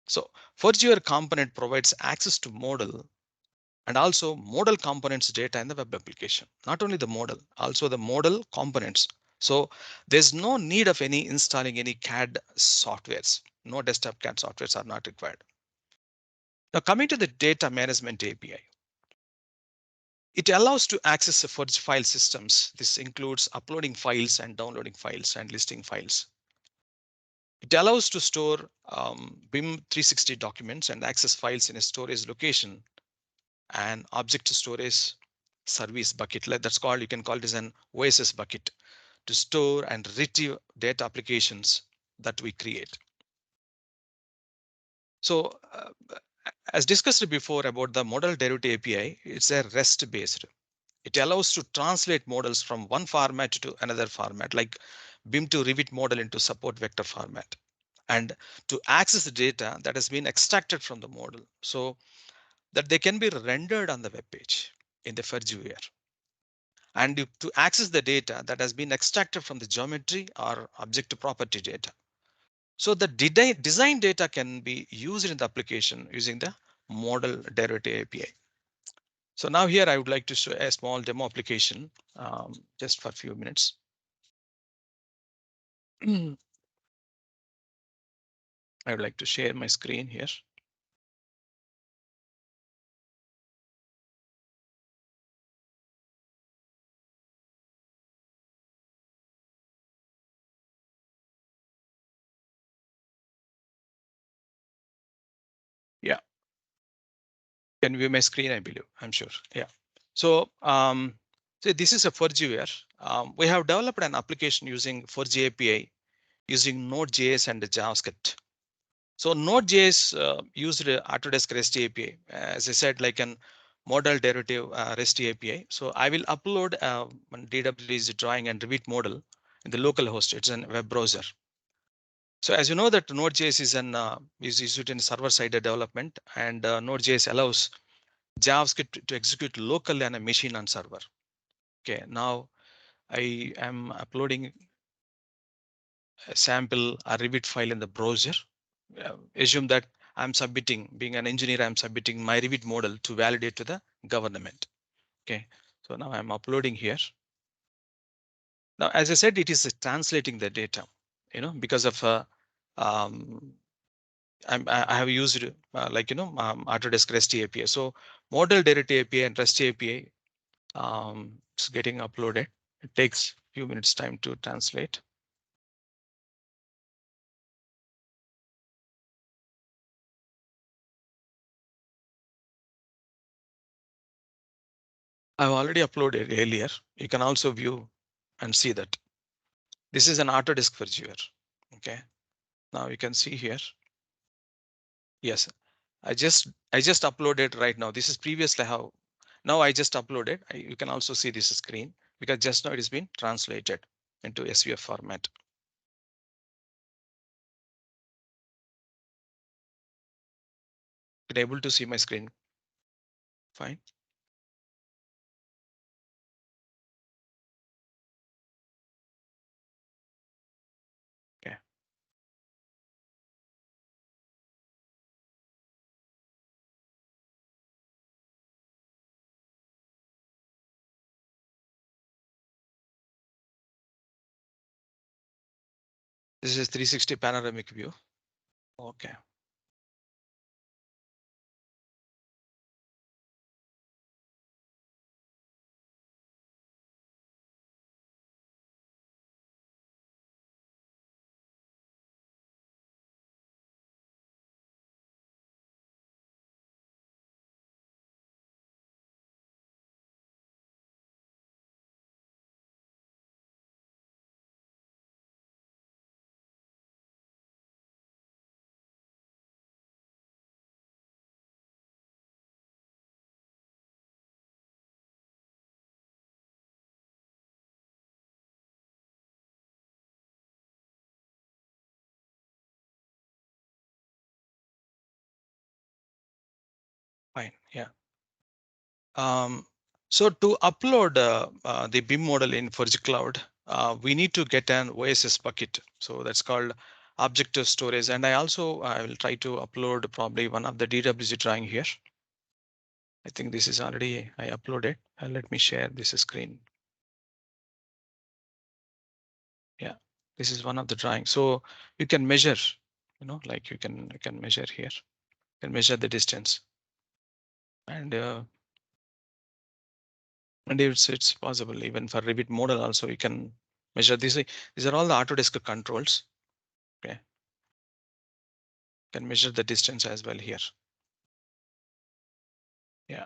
So Fudge Viewer component provides access to model and also model components data in the web application. Not only the model, also the model components. So there's no need of any installing any CAD softwares. No desktop CAD softwares are not required. Now coming to the data management API. It allows to access the Fudge file systems. This includes uploading files and downloading files and listing files. It allows to store BIM 360 documents and access files in a storage location and object storage service bucket. That's called, you can call this an OSS bucket to store and retrieve data applications that we create. So as discussed before about the model derivative API, it's a REST based. It allows to translate models from one format to another format, like BIM to Revit model into support vector format. and to access the data that has been extracted from the model so that they can be rendered on the web page in the Fudge viewer. And to access the data that has been extracted from the geometry or object property data. So the design data can be used in the application using the model derivative API. So now here I would like to show a small demo application just for a few minutes. I would like to share my screen here. Yeah, can view my screen, I believe, I'm sure. Yeah. So this is a Fudge viewer. We have developed an application using Fudge API using Node.js and JavaScript. So Node.js used Autodesk REST API, as I said, like an model derivative REST API. So I will upload one DW's drawing and Revit model in the local host. It's a web browser. So as you know that Node.js is used in server-side development, and Node.js allows JavaScript to execute locally on a machine on server. Okay, now I am uploading a sample a Revit file in the browser. Assume that I'm submitting, being an engineer, I'm submitting my Revit model to validate to the government. Okay, so now I'm uploading here. Now, as I said, it is translating the data, because of I have used Autodesk REST API. So model derivative API and REST API it's getting uploaded. It takes a few minutes time to translate. I've already uploaded earlier. You can also view and see that this is an Autodesk viewer. Okay, now you can see here. Yes, I just uploaded right now. This is previously how. Now I just uploaded. You can also see this screen because just now it has been translated into SVF format. Been able to see my screen? Fine. Okay. This is 360 panoramic view. Okay. Fine. Yeah. So to upload the BIM model in Forge Cloud, we need to get an OSS bucket. So that's called object storage. And I will try to upload probably one of the DWG drawing here. I think this is already I uploaded. Let me share this screen. Yeah, this is one of the drawings. So you can measure, like you can measure here. You can measure the distance. And it's possible even for Revit model also you can measure this. These are all the Autodesk controls. Okay. Can measure the distance as well here. Yeah.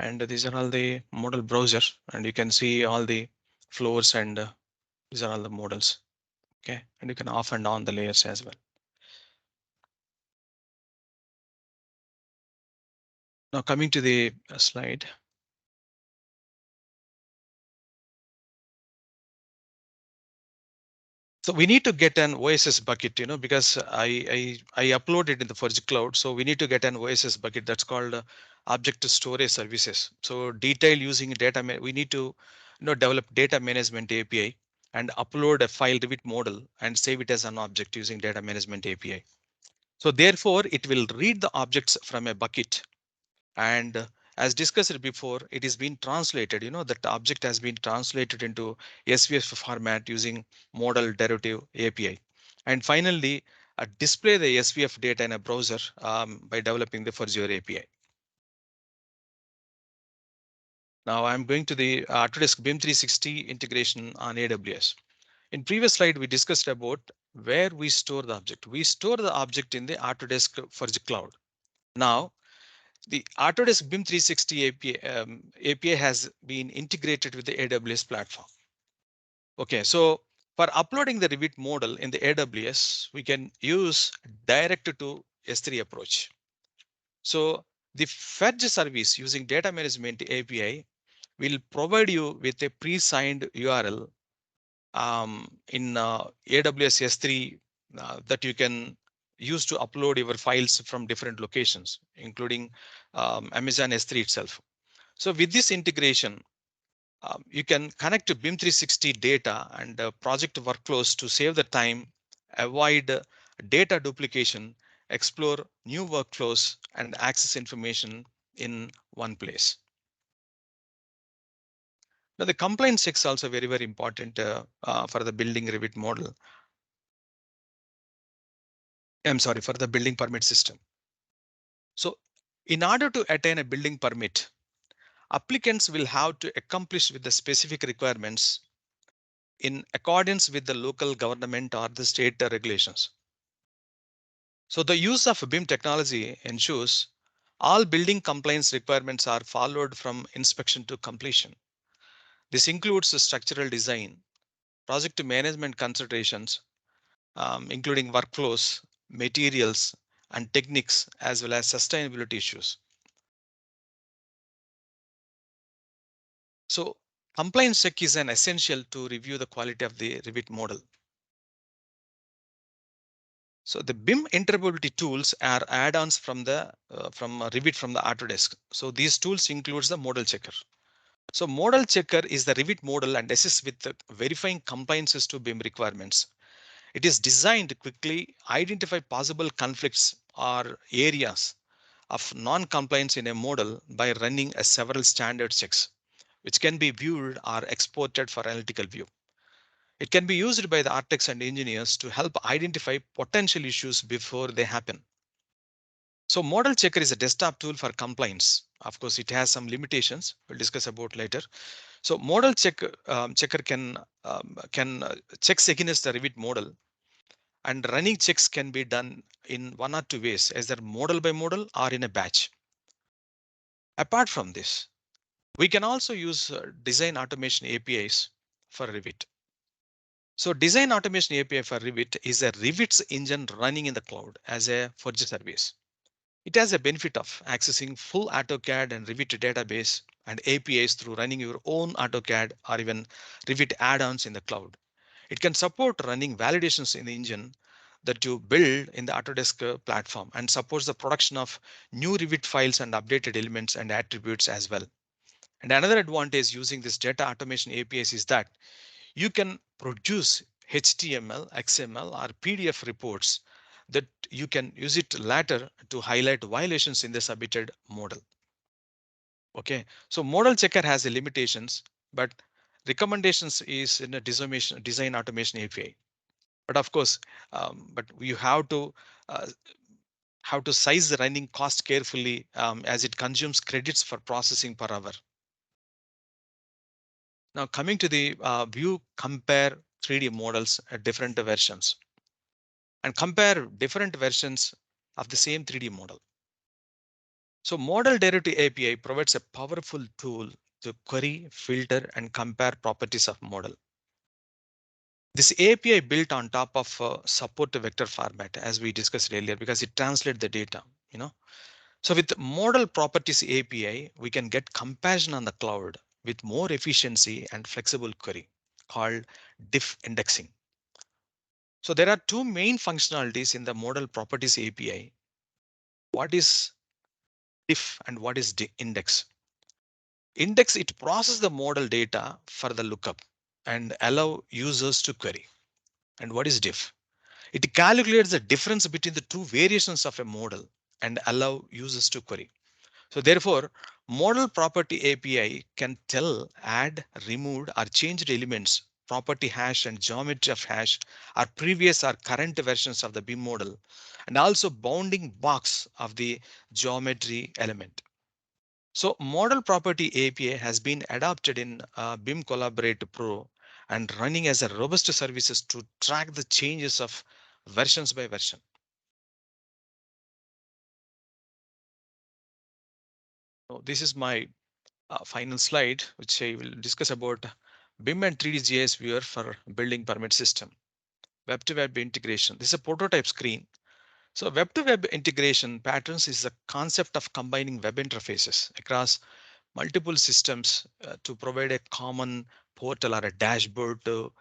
And these are all the model browser, and you can see all the floors, and these are all the models. Okay, and you can off and on the layers as well. Now coming to the slide. So we need to get an OSS bucket, because I uploaded in the Forge Cloud. So we need to get an OSS bucket that's called Object Storage Services. So detail using data, we need to develop data management API and upload a file Revit model and save it as an object using data management API. So therefore, it will read the objects from a bucket, and as discussed before, it is being translated, that object has been translated into SVF format using model derivative API. And finally, display the SVF data in a browser by developing the Forge API. Now I'm going to the Autodesk BIM 360 integration on AWS. In previous slide, we discussed about where we store the object. We store the object in the Autodesk Forge Cloud. Now, the Autodesk BIM 360 API has been integrated with the AWS platform. Okay, so for uploading the Revit model in the AWS, we can use direct to S3 approach. So the fetch service using data management API will provide you with a pre-signed URL in AWS S3 that you can use to upload your files from different locations, including Amazon S3 itself. So with this integration, you can connect to BIM 360 data and project workflows to save the time, avoid data duplication, explore new workflows, and access information in one place. Now, the compliance checks also very, very important for the building Revit model. I'm sorry, for the building permit system. So in order to attain a building permit, applicants will have to accomplish with the specific requirements in accordance with the local government or the state regulations. So the use of BIM technology ensures all building compliance requirements are followed from inspection to completion. This includes the structural design, project management considerations, including workflows, materials, and techniques, as well as sustainability issues. So compliance check is an essential to review the quality of the Revit model. So the BIM interoperability tools are add-ons from Revit from the Autodesk. So these tools includes the model checker. So model checker is the Revit model and assists with the verifying compliances to BIM requirements. It is designed to quickly identify possible conflicts or areas of non-compliance in a model by running a several standard checks, which can be viewed or exported for analytical view. It can be used by the architects and engineers to help identify potential issues before they happen. So model checker is a desktop tool for compliance. Of course, it has some limitations we'll discuss about later. So model checker can checks against the Revit model, and running checks can be done in one or two ways, either model by model or in a batch. Apart from this, we can also use design automation APIs for Revit. So design automation API for Revit is a Revit's engine running in the cloud as a Forge service. It has a benefit of accessing full AutoCAD and Revit database and APIs through running your own AutoCAD or even Revit add-ons in the cloud. It can support running validations in the engine that you build in the Autodesk platform, and supports the production of new Revit files and updated elements and attributes as well. And another advantage using this data automation APIs is that you can produce HTML, XML, or PDF reports that you can use it later to highlight violations in the submitted model. Okay, so model checker has the limitations, but recommendations is in a design automation API. But of course, but you uh, have to size the running cost carefully as it consumes credits for processing per hour. Now coming to the view compare 3D models at different versions and compare different versions of the same 3D model. So model derivative API provides a powerful tool to query, filter, and compare properties of model. This API built on top of support vector format, as we discussed earlier, because it translates the data, So with model properties API, we can get comparison on the cloud with more efficiency and flexible query called diff indexing. So there are two main functionalities in the model properties API. What is diff and what is index? Index, it processes the model data for the lookup and allow users to query. And what is diff? It calculates the difference between the two variations of a model and allow users to query. So therefore, model property API can tell, add, removed or changed elements, property hash and geometry of hash are previous or current versions of the BIM model, and also bounding box of the geometry element. So model property API has been adopted in BIM Collaborate Pro and running as a robust services to track the changes of versions by version. So this is my final slide, which I will discuss about BIM and 3D GIS viewer for building permit system. Web to web integration. This is a prototype screen. So web to web integration patterns is a concept of combining web interfaces across multiple systems to provide a common portal or a dashboard to,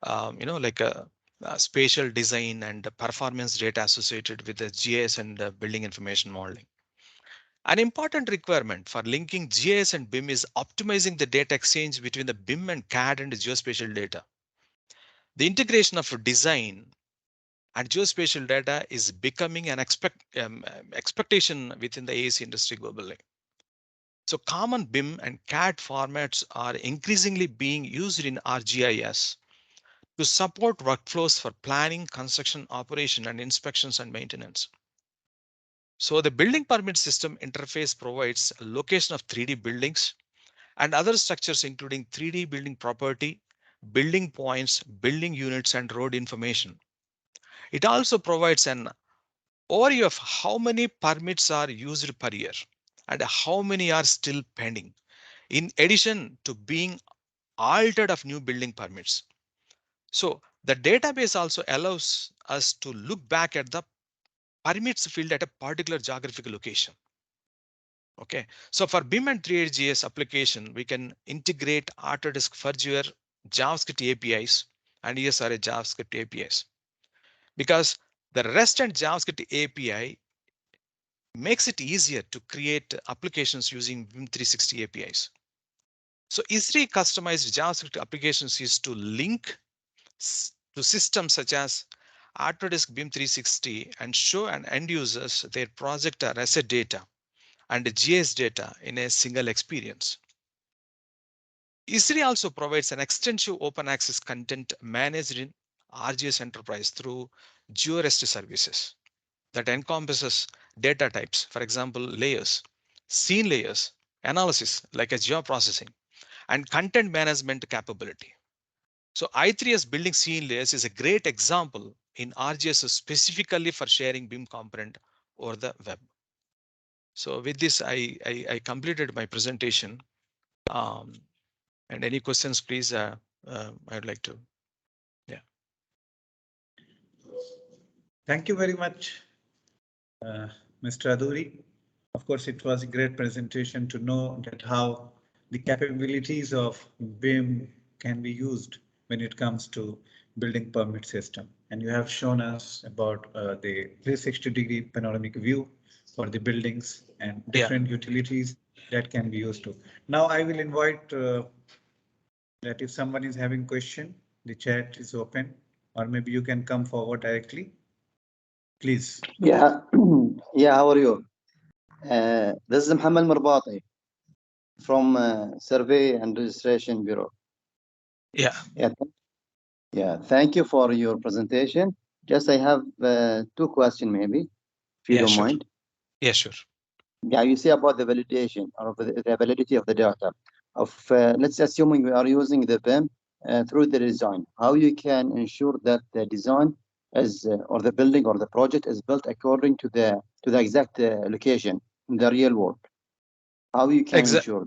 like a spatial design and performance data associated with the GIS and building information modeling. An important requirement for linking GIS and BIM is optimizing the data exchange between the BIM and CAD and geospatial data. The integration of design and geospatial data is becoming an expectation within the AEC industry globally. So common BIM and CAD formats are increasingly being used in ArcGIS to support workflows for planning, construction, operation, and inspections and maintenance. So the building permit system interface provides a location of 3D buildings and other structures, including 3D building property, building points, building units, and road information. It also provides an overview of how many permits are used per year and how many are still pending, in addition to being altered of new building permits. So the database also allows us to look back at the permits field at a particular geographical location. Okay, so for BIM and 3D application, we can integrate Autodesk Further JavaScript APIs and ESRA JavaScript APIs, because the REST and JavaScript API makes it easier to create applications using BIM 360 APIs. So easily customized JavaScript applications is to link to systems such as Autodesk BIM 360 and show an end users their project or asset data and GIS data in a single experience. E3 also provides an extensive open access content managed in RGS Enterprise through GeoRest services that encompasses data types, for example, layers, scene layers, analysis like a geoprocessing, and content management capability. So I3S building scene layers is a great example in RGS specifically for sharing BIM component over the web. So with this, I completed my presentation. And any questions, please, I'd like to. Yeah. Thank you very much, Mr. Aduri. Of course, it was a great presentation to know that how the capabilities of BIM can be used when it comes to building permit system. And you have shown us about the 360-degree panoramic view for the buildings and different utilities that can be used to. Now I will invite that if someone is having question, the chat is open, or maybe you can come forward directly. Please. Yeah, yeah, how are you? This is Muhammad Marbati from Survey and Registration Bureau. Yeah. Yeah, thank you for your presentation. Just I have two questions maybe, if you don't mind. Yeah, sure. Yeah, you say about the validation or the validity of the data of, let's assuming we are using the BIM through the design, how you can ensure that the design is or the building or the project is built according to the exact location in the real world. How you can ensure?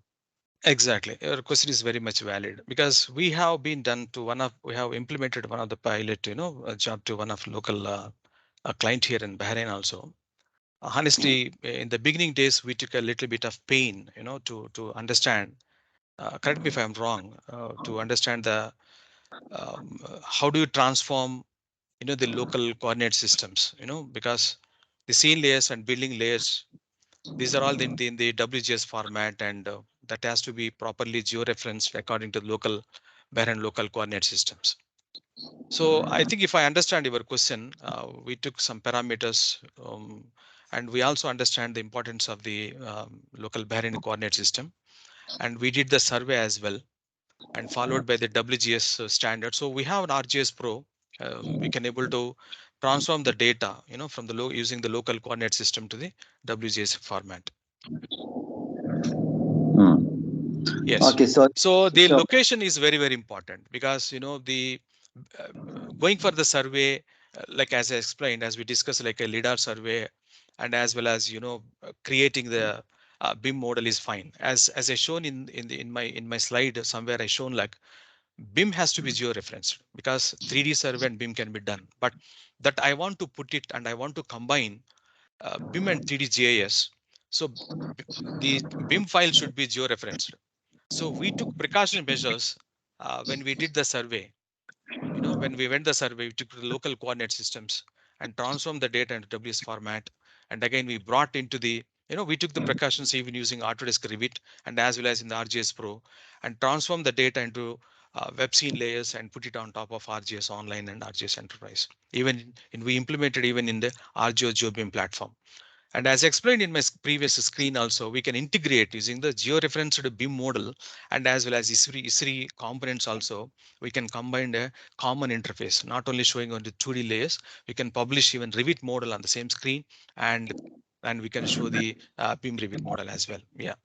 Exactly. Your question is very much valid, because we have been done to we have implemented one of the pilot, a job to one of local a client here in Bahrain also. Honestly, in the beginning days, we took a little bit of pain, to understand. Correct me if I'm wrong. To understand the how do you transform the local coordinate systems, because the scene layers and building layers, these are all in the WGS format, and that has to be properly georeferenced according to local Bahrain local coordinate systems. So I think if I understand your question, we took some parameters, and we also understand the importance of the local Bahrain coordinate system, and we did the survey as well, and followed by the WGS standard. So we have an RGS Pro. We can able to transform the data, from the using the local coordinate system to the WGS format. Yes. Okay, So the so location is very, very important, because the uh, going for the survey, like as I explained, as we discussed, like a LiDAR survey, and as well as creating the BIM model is fine. As I shown in my slide somewhere, I shown like BIM has to be geo-referenced, because 3D survey and BIM can be done. But that I want to put it, and I want to combine BIM and 3D GIS. So the BIM file should be geo-referenced. So we took precautionary measures when we did the survey. When we went the survey, we took the local coordinate systems and transformed the data into WS format. And again, we brought into the, we took the precautions even using Autodesk Revit and as well as in the RGS Pro, and transform the data into web scene layers and put it on top of RGS Online and RGS Enterprise. Even we implemented even in the RGO GeoBIM platform. And as explained in my previous screen also, we can integrate using the georeferenced BIM model, and as well as ISRI components also, we can combine a common interface, not only showing on the 2D layers, we can publish even Revit model on the same screen, and we can show the BIM Revit model as well. Yeah.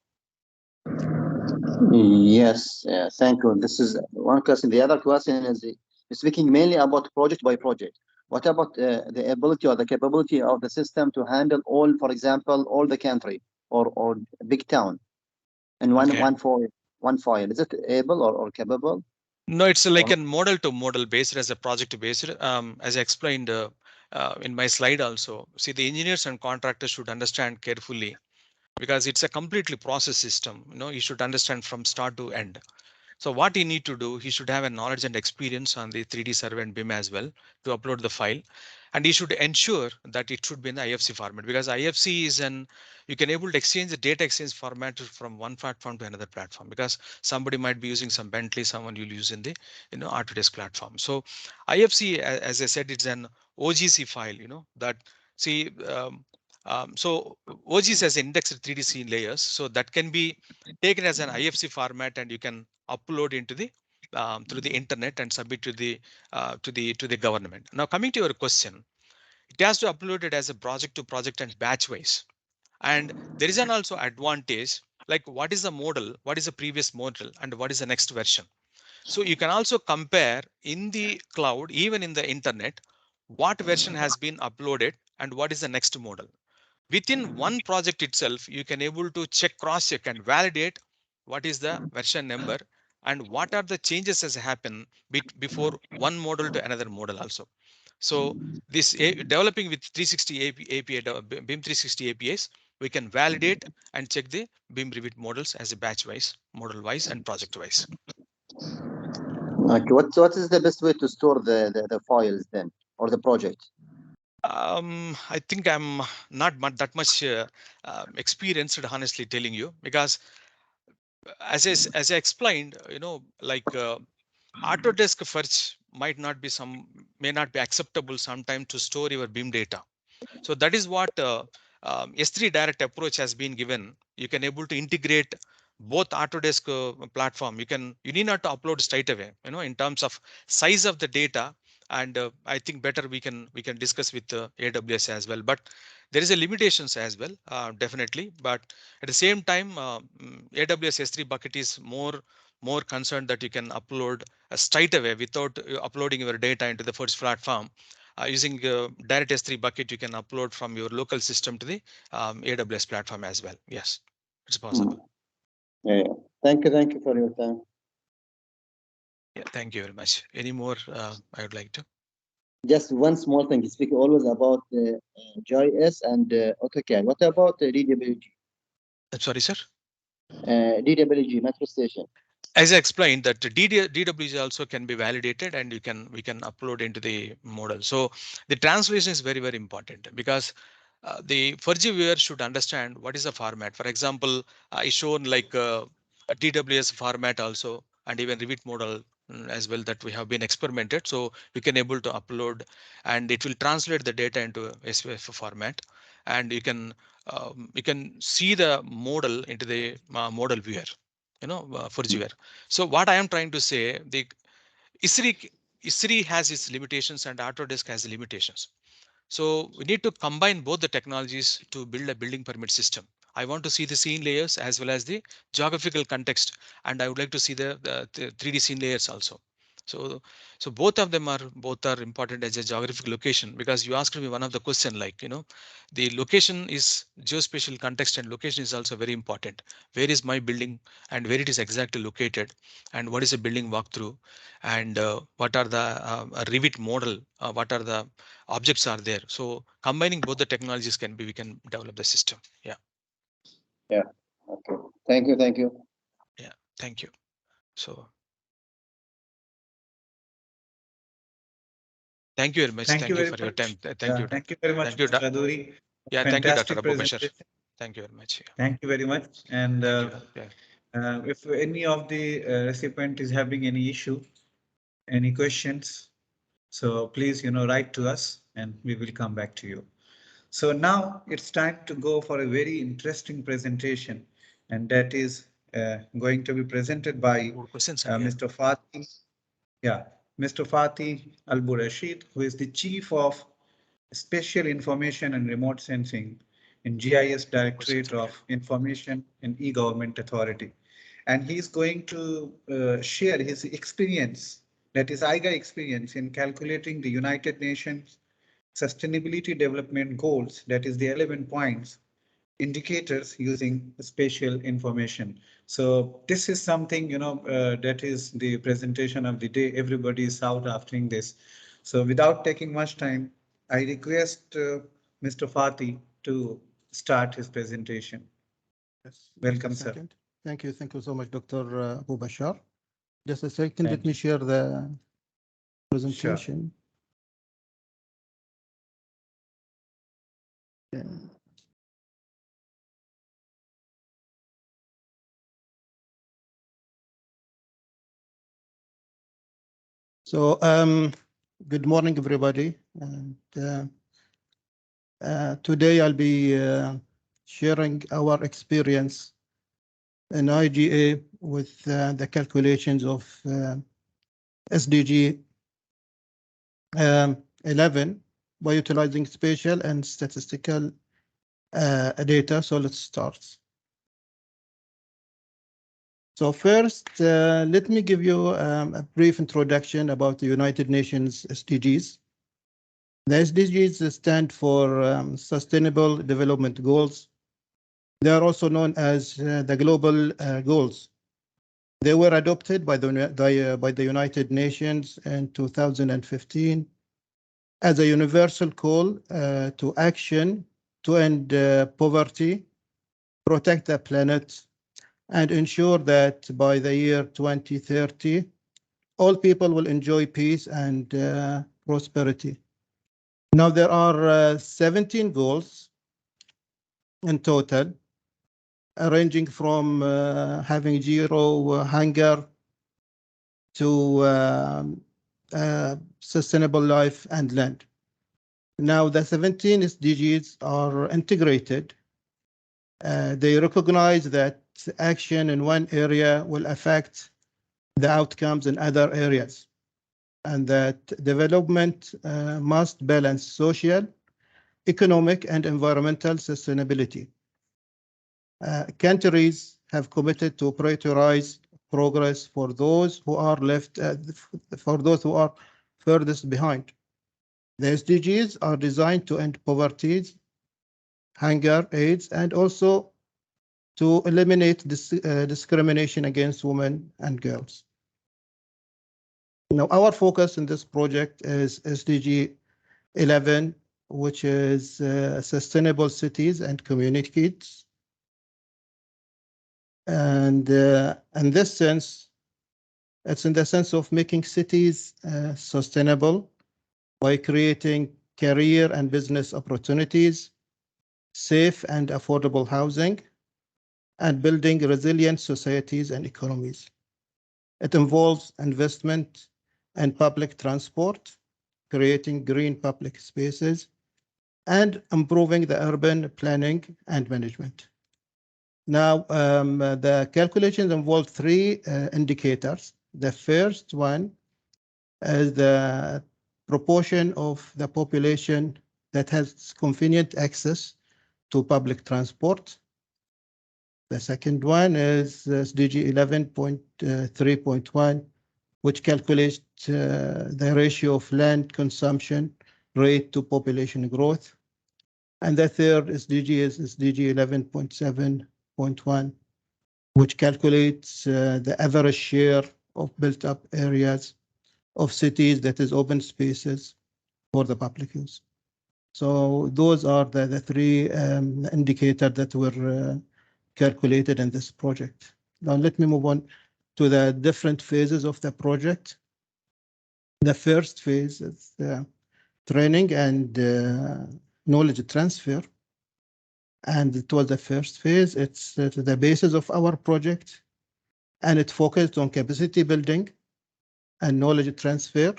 yes, thank you. This is one question. The other question is speaking mainly about project by project. What about the ability or the capability of the system to handle all, for example, all the country or big town in one file? Is it able or capable? No, it's like Or a model to model based as a project based. As I explained in my slide also, see, the engineers and contractors should understand carefully, because it's a completely process system. You should understand from start to end. So what he need to do, he should have a knowledge and experience on the 3D survey and BIM as well to upload the file. And he should ensure that it should be in the IFC format, because IFC is you can able to exchange the data exchange format from one platform to another platform, because somebody might be using some Bentley, someone you'll use in the Autodesk platform. So IFC, as I said, it's an OGC file, that see, so OGC has indexed 3D scene layers, so that can be taken as an IFC format, and you can upload into the through the internet and submit to the government. Now coming to your question, it has to upload it as a project to project and batch wise. And there is an also advantage, like what is the model, what is the previous model, and what is the next version. So you can also compare in the cloud, even in the internet, what version has been uploaded and what is the next model. Within one project itself, you can able to cross check and validate what is the version number and what are the changes has happened before one model to another model also. So this developing with 360 API, BIM 360 APIs, we can validate and check the BIM Revit models as a batch wise, model wise, and project wise. okay, what is the best way to store the files then, or the project? I think I'm not that much experienced, honestly telling you, because as I explained, like Autodesk Fetch may not be acceptable sometime to store your BIM data. So that is what S3 direct approach has been given. You can able to integrate both Autodesk platform. You need not to upload straight away, in terms of size of the data. And I think better we can discuss with AWS as well. But there is a limitations as well, definitely. But at the same time, AWS S3 bucket is more concerned that you can upload straight away without uploading your data into the first platform. Using direct S3 bucket, you can upload from your local system to the AWS platform as well. Yes, it's possible. Yeah. Thank you for your time. Yeah, thank you very much. Any more I would like to? Just one small thing. Speak always about GIS and AutoCAD. What about DWG? I'm sorry, sir. DWG, Metro Station. as I explained, that DWG also can be validated, and we can upload into the model. So the translation is very, very important, because the Furji viewer should understand what is the format. For example, I shown like a DWS format also, and even Revit model as well, that we have been experimented. So we can able to upload, and it will translate the data into a SVF format, and you can see the model into the model viewer, Furji viewer. So what I am trying to say, the ISRI has its limitations and Autodesk has limitations. So we need to combine both the technologies to build a building permit system. I want to see the scene layers as well as the geographical context, and I would like to see the 3D scene layers also. So both are important as a geographic location, because you asked me one of the question, like, the location is geospatial context, and location is also very important. Where is my building and where it is exactly located, and what is a building walkthrough, and what are the Revit model, what are the objects are there. So combining both the technologies we can develop the system. Yeah. Yeah. Okay. Thank you. Thank you. Yeah. Thank you. So thank you very much. Thank you very for your much. time. Thank you. Thank you very much, Thank you. Mr. Aduri. Yeah. Thank you, Dr. Fantastic Abu Bashar. presentation. Thank you very much. Yeah. Thank you very much. And Thank you. Yeah. if any of the recipient is having any issue, any questions, so please, write to us and we will come back to you. So now it's time to go for a very interesting presentation, and that is going to be presented by More questions again. Mr. Fatih. Yeah, Mr. Fatih Al-Burashid, who is the Chief of Spatial Information and Remote Sensing in GIS Directorate of Information and E-Government Authority. And he's going to share his experience, that is IGA experience, in calculating the United Nations Sustainability Development Goals, that is the 11 points, indicators using spatial information. So this is something, that is the presentation of the day. Everybody is out after this. So without taking much time, I request Mr. Fatih to start his presentation. Yes, Welcome, just a sir. second. Thank you. Thank you so much, Dr. Abu Bashar. Just a second. Thank Let me share the presentation. Yeah. So, good morning, everybody. And today I'll be sharing our experience in IGA with the calculations of SDG 11 by utilizing spatial and statistical data. So let's start. So first, let me give you a brief introduction about the United Nations SDGs. The SDGs stand for Sustainable Development Goals. They are also known as the Global Goals. They were adopted by the United Nations in 2015 as a universal call to action to end poverty, protect the planet, and ensure that by the year 2030, all people will enjoy peace and prosperity. Now, there are 17 goals in total, ranging from having zero hunger to sustainable life and land. Now, the 17 SDGs are integrated. They recognize that action in one area will affect the outcomes in other areas, and that development must balance social, economic, and environmental sustainability. Countries have committed to prioritize progress for those who are furthest behind. The SDGs are designed to end poverty, hunger, AIDS, and also to eliminate discrimination against women and girls. Now, our focus in this project is SDG 11, which is sustainable cities and communities. And in this sense, It's in the sense of making cities sustainable by creating career and business opportunities, safe and affordable housing, and building resilient societies and economies. It involves investment in public transport, creating green public spaces, and improving the urban planning and management. Now, the calculations involve three indicators. The first one is the proportion of the population that has convenient access to public transport. The second one is SDG 11.3.1, which calculates the ratio of land consumption rate to population growth. And the third SDG is SDG 11.7.1, which calculates the average share of built-up areas of cities, that is open spaces for the public use. So those are the three indicators that were calculated in this project. Now let me move on to the different phases of the project. The first phase is training and knowledge transfer. And it was the first phase. It's the basis of our project. And it focused on capacity building and knowledge transfer.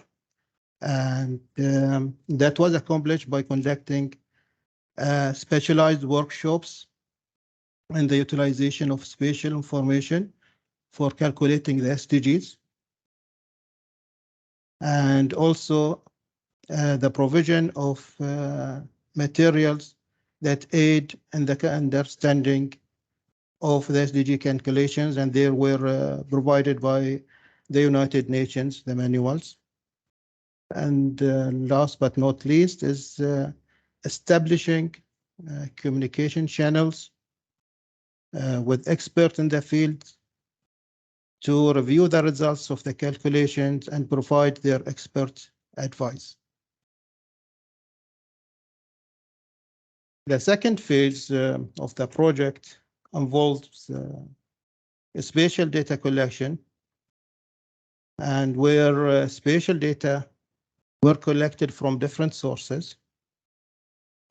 And that was accomplished by conducting specialized workshops and the utilization of spatial information for calculating the SDGs. And also the provision of materials that aid in the understanding of the SDG calculations, and they were provided by the United Nations, the manuals. And last but not least is establishing communication channels with experts in the field to review the results of the calculations and provide their expert advice. The second phase of the project involves spatial data collection, and where spatial data were collected from different sources.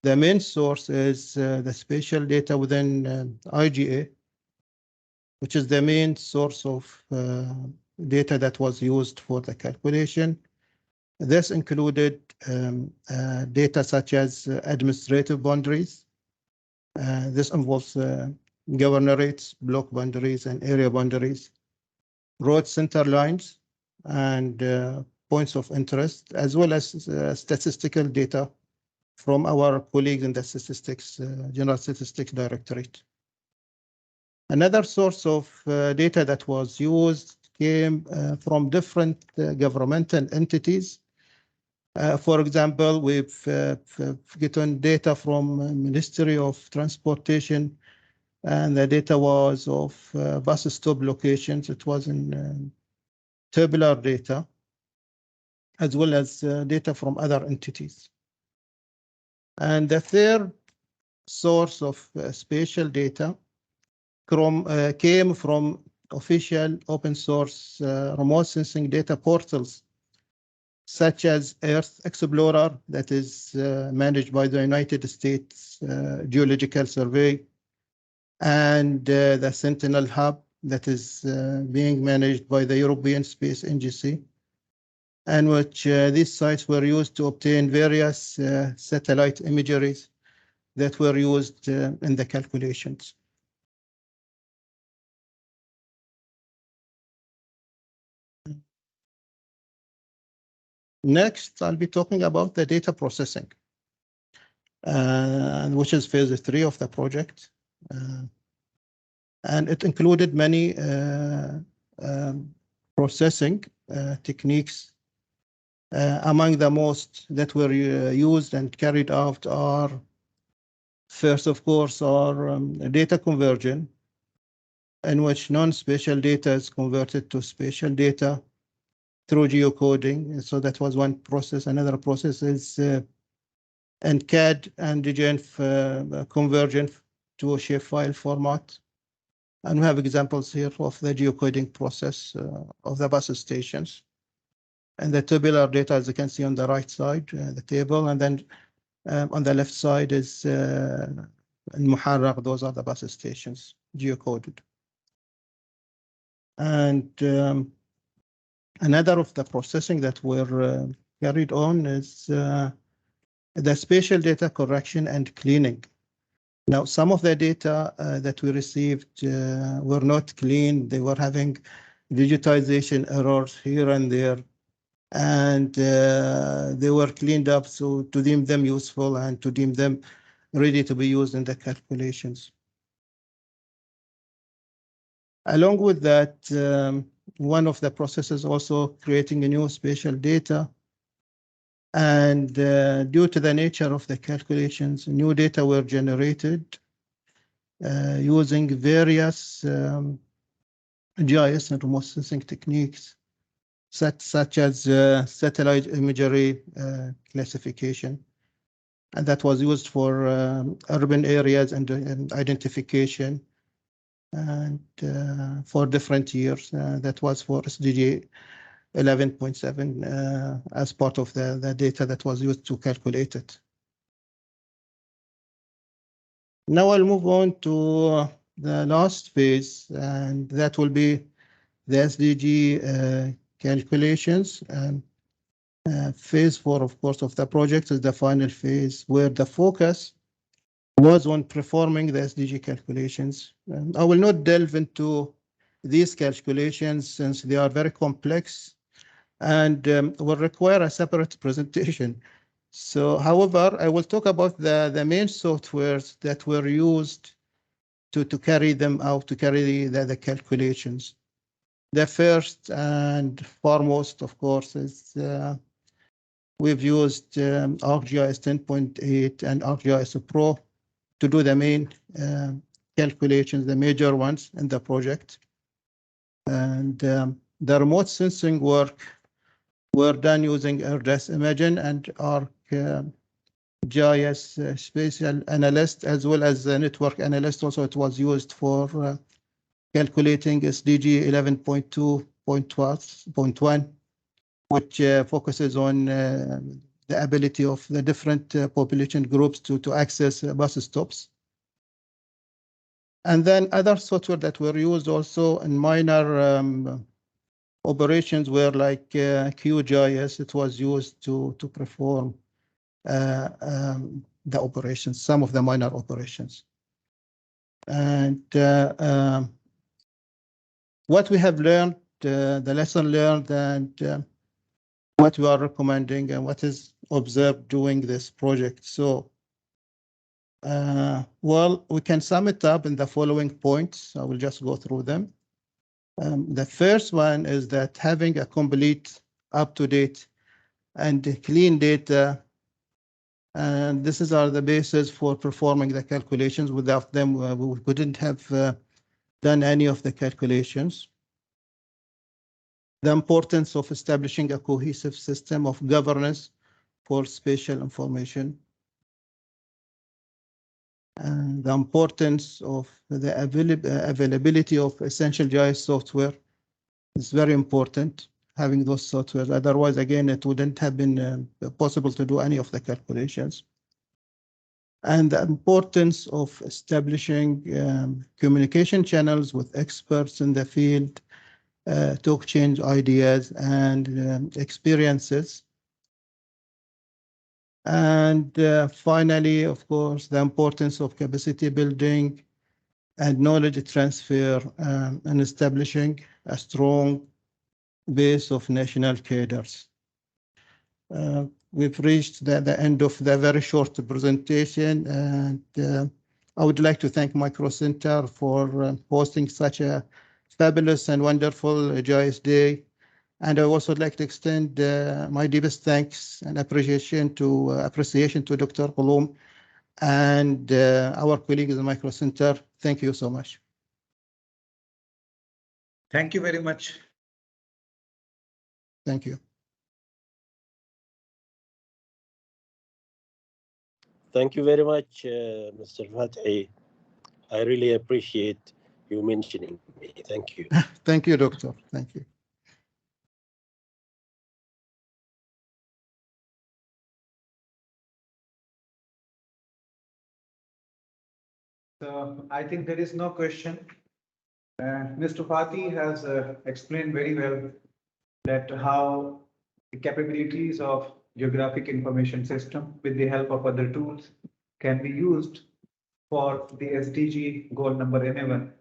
The main source is the spatial data within IGA, which is the main source of data that was used for the calculation. This included data such as administrative boundaries. This involves governorates, block boundaries, and area boundaries, road center lines, and points of interest, as well as statistical data from our colleagues in the statistics, General Statistics Directorate. Another source of data that was used came from different governmental entities. For example, we've gotten data from Ministry of Transportation, and the data was of bus stop locations. It was in tabular data, as well as data from other entities. And the third source of spatial data came from official open source remote sensing data portals, such as Earth Explorer, that is managed by the United States Geological Survey, and the Sentinel Hub, that is being managed by the European Space Agency, and which these sites were used to obtain various satellite imageries that were used in the calculations. Next, I'll be talking about the data processing, which is phase 3 of the project. And it included many processing techniques. Among the most that were used and carried out are, first, of course, are data conversion, in which non-spatial data is converted to spatial data through geocoding. So that was one process. Another process is and CAD and DGN conversion to a shapefile format. And we have examples here of the geocoding process of the bus stations. And the tabular data, as you can see on the right side, the table, and then on the left side is Al-Muharraq, those are the bus stations, geocoded. And another of the processing that were carried on is the spatial data correction and cleaning. Now, some of the data that we received were not clean. They were having digitization errors here and there, and they were cleaned up so to deem them useful and to deem them ready to be used in the calculations. Along with that, one of the processes also creating a new spatial data. And due to the nature of the calculations, new data were generated using various GIS and remote sensing techniques, such as satellite imagery classification. And that was used for urban areas and identification. And for different years, that was for SDG 11.7 as part of the data that was used to calculate it. Now I'll move on to the last phase, and that will be the SDG calculations. Phase 4, of course, of the project is the final phase where the focus was on performing the SDG calculations. I will not delve into these calculations since they are very complex and will require a separate presentation. So, however, I will talk about the main softwares that were used to carry them out, to carry the calculations. The first and foremost, of course, is we've used ArcGIS 10.8 and ArcGIS Pro to do the main calculations, the major ones in the project. And the remote sensing work were done using ArcGIS Imagine and ArcGIS Spatial Analyst, as well as the Network Analyst. Also, it was used for calculating SDG 11.2.1, which focuses on the ability of the different population groups to access bus stops. And then other software that were used also in minor operations were like QGIS. It was used to perform the operations, some of the minor operations. And what we have learned, the lesson learned, and what we are recommending and what is observed during this project. So, well, we can sum it up in the following points. I will just go through them. The first one is that having a complete, up-to-date, and clean data, and this are the basis for performing the calculations. Without them, we couldn't have done any of the calculations. The importance of establishing a cohesive system of governance for spatial information. And the importance of the availability of essential GIS software is very important, having those softwares. Otherwise, again, it wouldn't have been possible to do any of the calculations. And the importance of establishing communication channels with experts in the field to exchange ideas and experiences. And finally, of course, the importance of capacity building and knowledge transfer and establishing a strong base of national cadres. We've reached the end of the very short presentation, and I would like to thank Micro Center for hosting such a fabulous and wonderful GIS Day. And I also would like to extend my deepest thanks and appreciation to Dr. Qulum and our colleagues at Micro Center. Thank you so much. Thank you very much. Thank you. Thank you very much, Mr. Fathi. I really appreciate you mentioning me. Thank you. Thank you, Doctor. Thank you. So I think there is no question. Mr. Fatih has explained very well that how the capabilities of geographic information system with the help of other tools can be used for the SDG goal number 11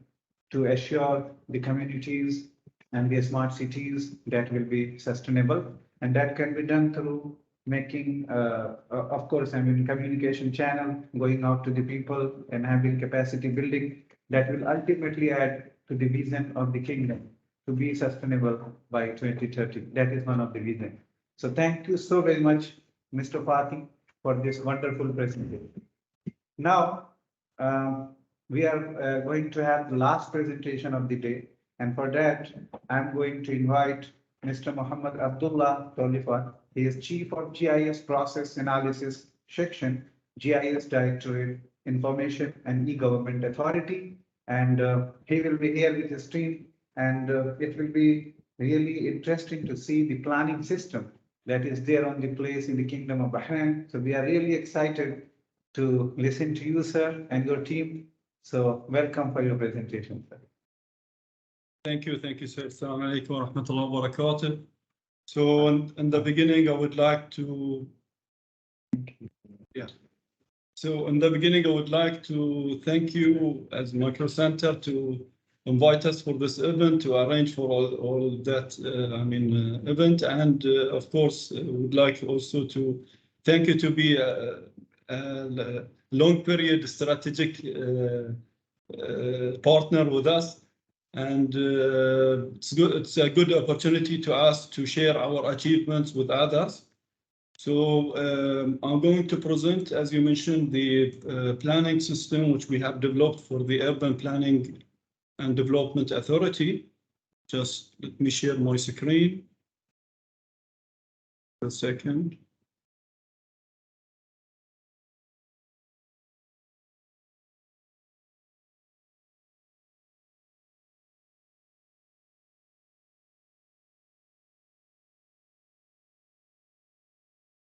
to assure the communities and the smart cities that will be sustainable. And that can be done through making, of course, I mean, communication channel going out to the people and having capacity building that will ultimately add to the vision of the kingdom to be sustainable by 2030. That is one of the vision. So thank you so very much, Mr. Fatih, for this wonderful presentation. Now, we are going to have the last presentation of the day. And for that, I'm going to invite Mr. Muhammad Abdullah Tolifat. He is Chief of GIS Process Analysis Section, GIS Directorate, Information and E-Government Authority. And he will be here with his team. And it will be really interesting to see the planning system that is there on the place in the Kingdom of Bahrain. So we are really excited to listen to you, sir, and your team. So welcome for your presentation, sir. Thank you, sir. Assalamu alaikum wa rahmatullahi wa barakatuh. So in the beginning, I would like to, So in the beginning, I would like to thank you as Micro Center to invite us for this event, to arrange for all that, event. And of course, I would like also to thank you to be a long period strategic partner with us. And it's a good opportunity to us to share our achievements with others. So I'm going to present, as you mentioned, the planning system which we have developed for the Urban Planning and Development Authority. Just let me share my screen. A second.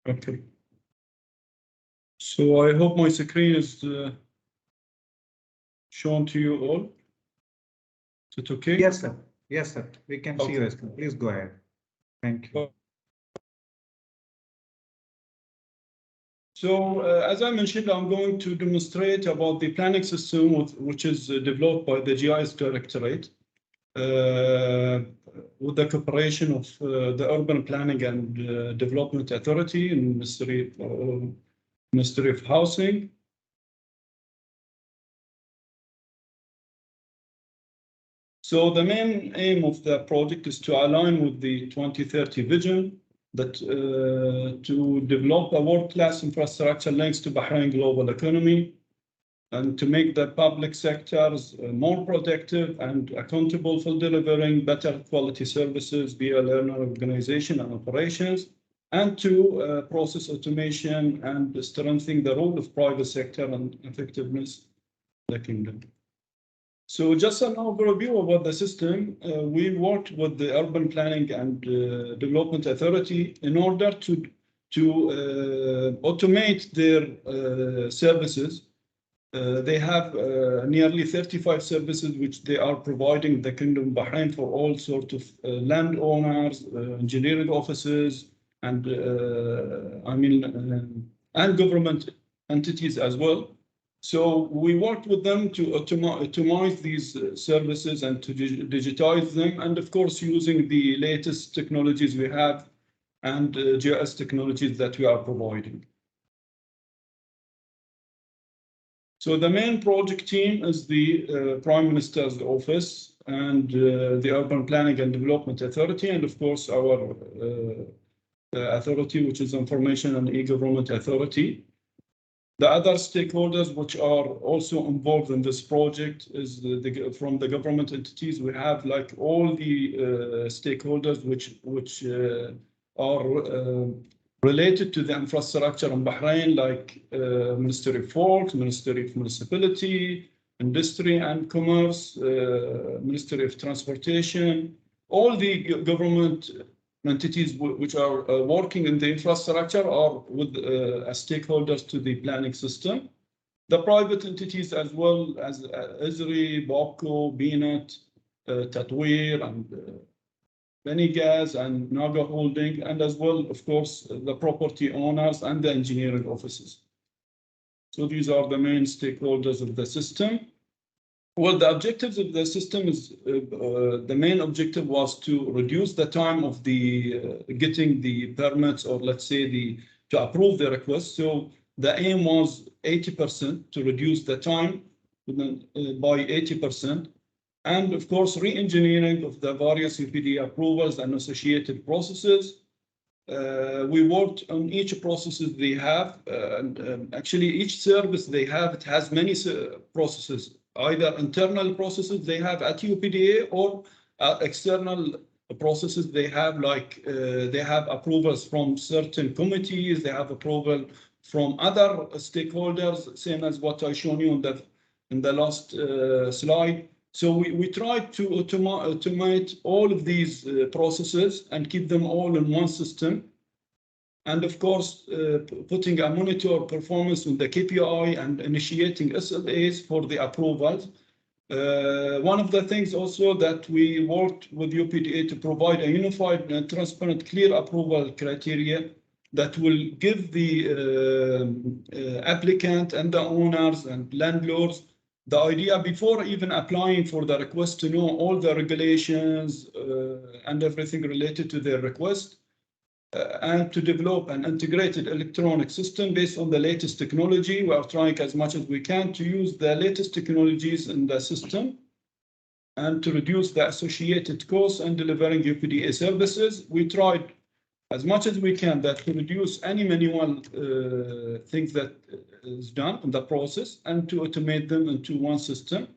Okay. So I hope my screen is shown to you all. Is it okay? Yes, sir. Yes, sir. We can see Okay. your screen. Please go ahead. Thank you. So as I mentioned, I'm going to demonstrate about the planning system which is developed by the GIS Directorate with the cooperation of the Urban Planning and Development Authority and Ministry of Housing. So the main aim of the project is to align with the 2030 vision that to develop a world-class infrastructure links to Bahrain global economy and to make the public sectors more productive and accountable for delivering better quality services via learner organization and operations, and to process automation and strengthening the role of private sector and effectiveness of the kingdom. So just an overview about the system, we worked with the Urban Planning and Development Authority in order to automate their services. They have nearly 35 services which they are providing the Kingdom of Bahrain for all sorts of landowners, engineering offices, and and government entities as well. So we worked with them to automate these services and to digitize them, and of course using the latest technologies we have and GIS technologies that we are providing. So the main project team is the Prime Minister's Office and the Urban Planning and Development Authority, and of course our authority, which is Information and E-Government Authority. The other stakeholders which are also involved in this project is from the government entities. We have like all the stakeholders which are related to the infrastructure in Bahrain, like Ministry of Works, Ministry of Municipality, Industry and Commerce, Ministry of Transportation, all the government entities which are working in the infrastructure are with as stakeholders to the planning system. The private entities as well as ISRI, BOPCO, BNet, Tatweer, and Benigas and Naga Holding, and as well, of course, the property owners and the engineering offices. So these are the main stakeholders of the system. Well, the objectives of the system is the main objective was to reduce the time of the getting the permits, or let's say to approve the request. So the aim was 80% to reduce the time by 80%. And of course, re-engineering of the various UPD approvals and associated processes. We worked on each processes they have. Actually, each service they have, it has many processes, either internal processes they have at UPDA or external processes they have, like they have approvals from certain committees, they have approval from other stakeholders, same as what I shown you in the last slide. So we tried to automate all of these processes and keep them all in one system. And of course, putting a monitor performance on the KPI and initiating SLAs for the approvals. One of the things also that we worked with UPDA to provide a unified and transparent, clear approval criteria that will give the applicant and the owners and landlords the idea before even applying for the request to know all the regulations and everything related to their request, and to develop an integrated electronic system based on the latest technology. We are trying as much as we can to use the latest technologies in the system and to reduce the associated costs and delivering UPDA services. We tried as much as we can that to reduce any manual things that is done in the process and to automate them into one system.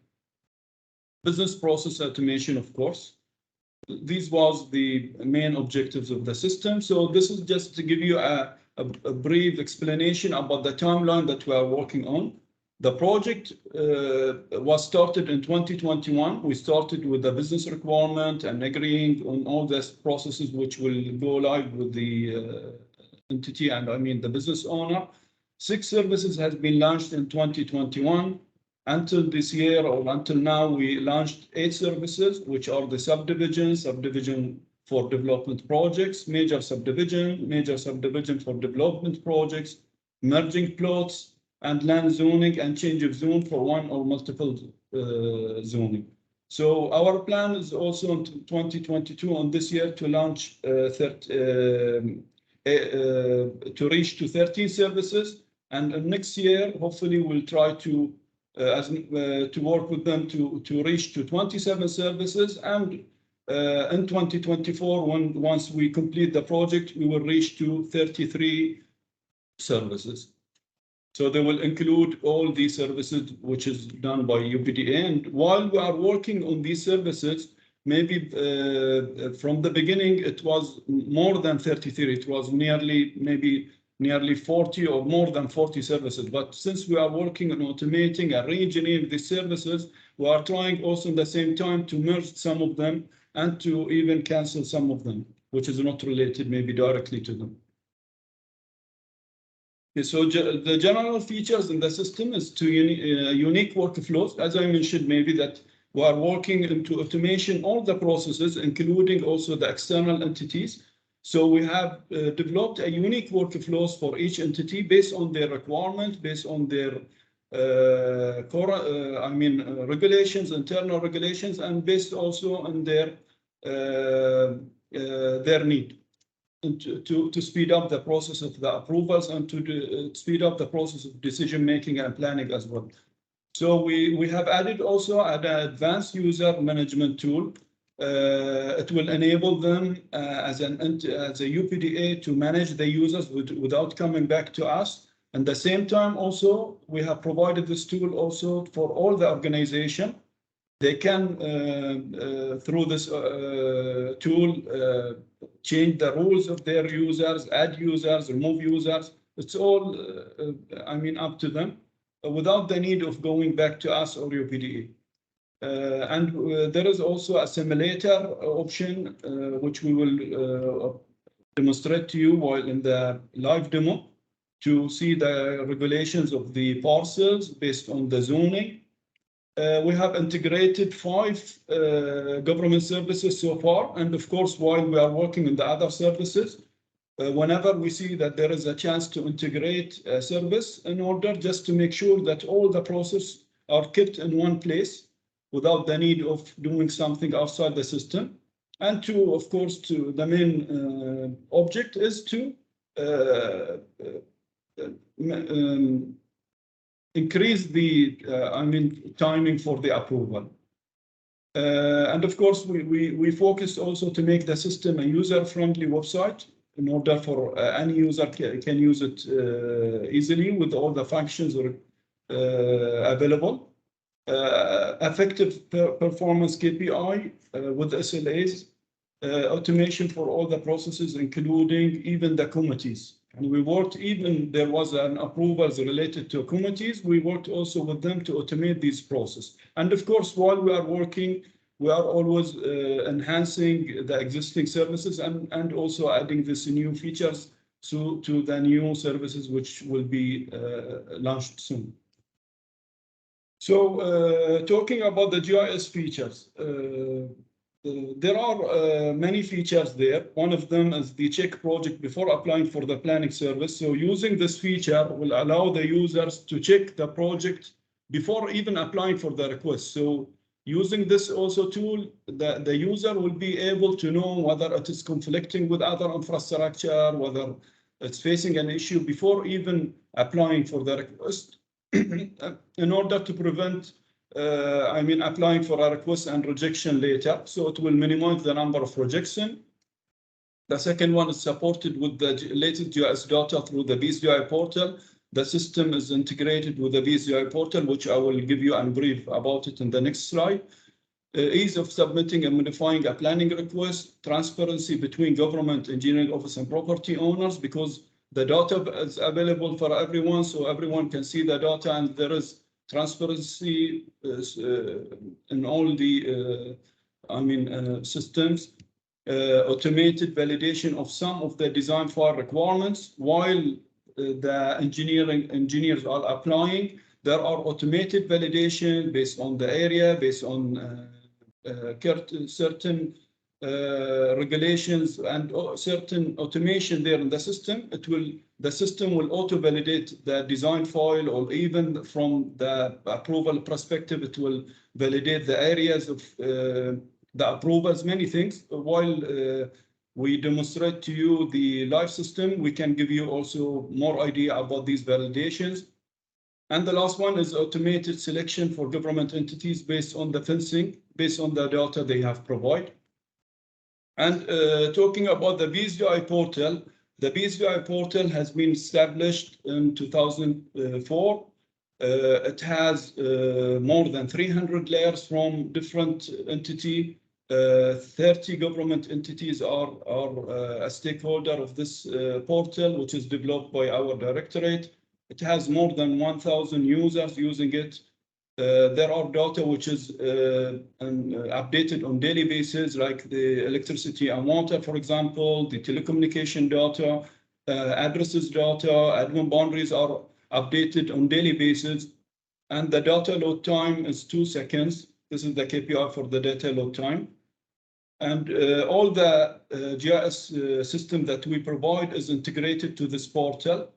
Business process automation, of course. These was the main objectives of the system. So this is just to give you a brief explanation about the timeline that we are working on. The project was started in 2021. We started with the business requirement and agreeing on all the processes which will go live with the entity, and I mean the business owner. 6 services has been launched in 2021. Until this year, or until now, we launched 8 services, which are the subdivision for development projects, major subdivision for development projects, merging plots, and land zoning and change of zone for one or multiple zoning. So our plan is also in 2022 on this year to launch to reach to 13 services, and next year hopefully we'll try to work with them to reach to 27 services, and in 2024, once we complete the project, we will reach to 33 services. So they will include all these services which is done by UPDA. And while we are working on these services, maybe from the beginning it was more than 33. It was nearly 40 or more than 40 services. But since we are working on automating and re-engineering these services, we are trying also at the same time to merge some of them and to even cancel some of them, which is not related maybe directly to them. Okay, so the general features in the system is to unique workflows. As I mentioned, maybe that we are working into automation all the processes, including also the external entities. So we have developed a unique workflows for each entity based on their requirement, based on their regulations, internal regulations, and based also on their need, and to speed up the process of the approvals and to speed up the process of decision making and planning as well. So we have added also an advanced user management tool. It will enable them as a UPDA to manage the users without coming back to us. At the same time, also we have provided this tool also for all the organization. They can through this tool change the rules of their users, add users, remove users. It's all up to them. without the need of going back to us or UPDE. There is also a simulator option, which we will demonstrate to you while in the live demo to see the regulations of the parcels based on the zoning. We have integrated 5 government services so far. And of course, while we are working on the other services, whenever we see that there is a chance to integrate a service in order just to make sure that all the processes are kept in one place without the need of doing something outside the system. And to, of course, to the main object is to increase the, timing for the approval. And of course, we focus also to make the system a user-friendly website in order for any user can use it easily with all the functions available. Effective performance KPI with SLAs, automation for all the processes, including even the committees. And we worked, even there was an approvals related to committees, we worked also with them to automate these processes. And of course, while we are working, we are always enhancing the existing services and also adding these new features to the new services which will be launched soon. So talking about the GIS features, there are many features there. One of them is the check project before applying for the planning service. So using this feature will allow the users to check the project before even applying for the request. So using this also tool, the user will be able to know whether it is conflicting with other infrastructure, whether it's facing an issue before even applying for the request. In order to prevent, applying for a request and rejection later. So it will minimize the number of rejection. The second one is supported with the latest GIS data through the BSGI portal. The system is integrated with the BSGI portal, which I will give you a brief about it in the next slide. Ease of submitting and modifying a planning request, transparency between government, engineering office, and property owners, because the data is available for everyone, so everyone can see the data, and there is transparency in all the systems. Automated validation of some of the design file requirements while the engineers are applying. There are automated validation based on the area, based on certain regulations and certain automation there in the system. The system will auto-validate the design file, or even from the approval perspective, it will validate the areas of the approvals, many things. While we demonstrate to you the live system, we can give you also more idea about these validations. And the last one is automated selection for government entities based on the fencing, based on the data they have provided. And talking about the BSGI portal, the BSGI portal has been established in 2004. It has more than 300 layers from different entities. 30 government entities are a stakeholder of this portal, which is developed by our directorate. It has more than 1,000 users using it. There are data which is updated on daily basis, like the electricity and water, for example, the telecommunication data, addresses data, admin boundaries are updated on daily basis. And the data load time is 2 seconds. This is the KPI for the data load time. And all the GIS system that we provide is integrated to this portal.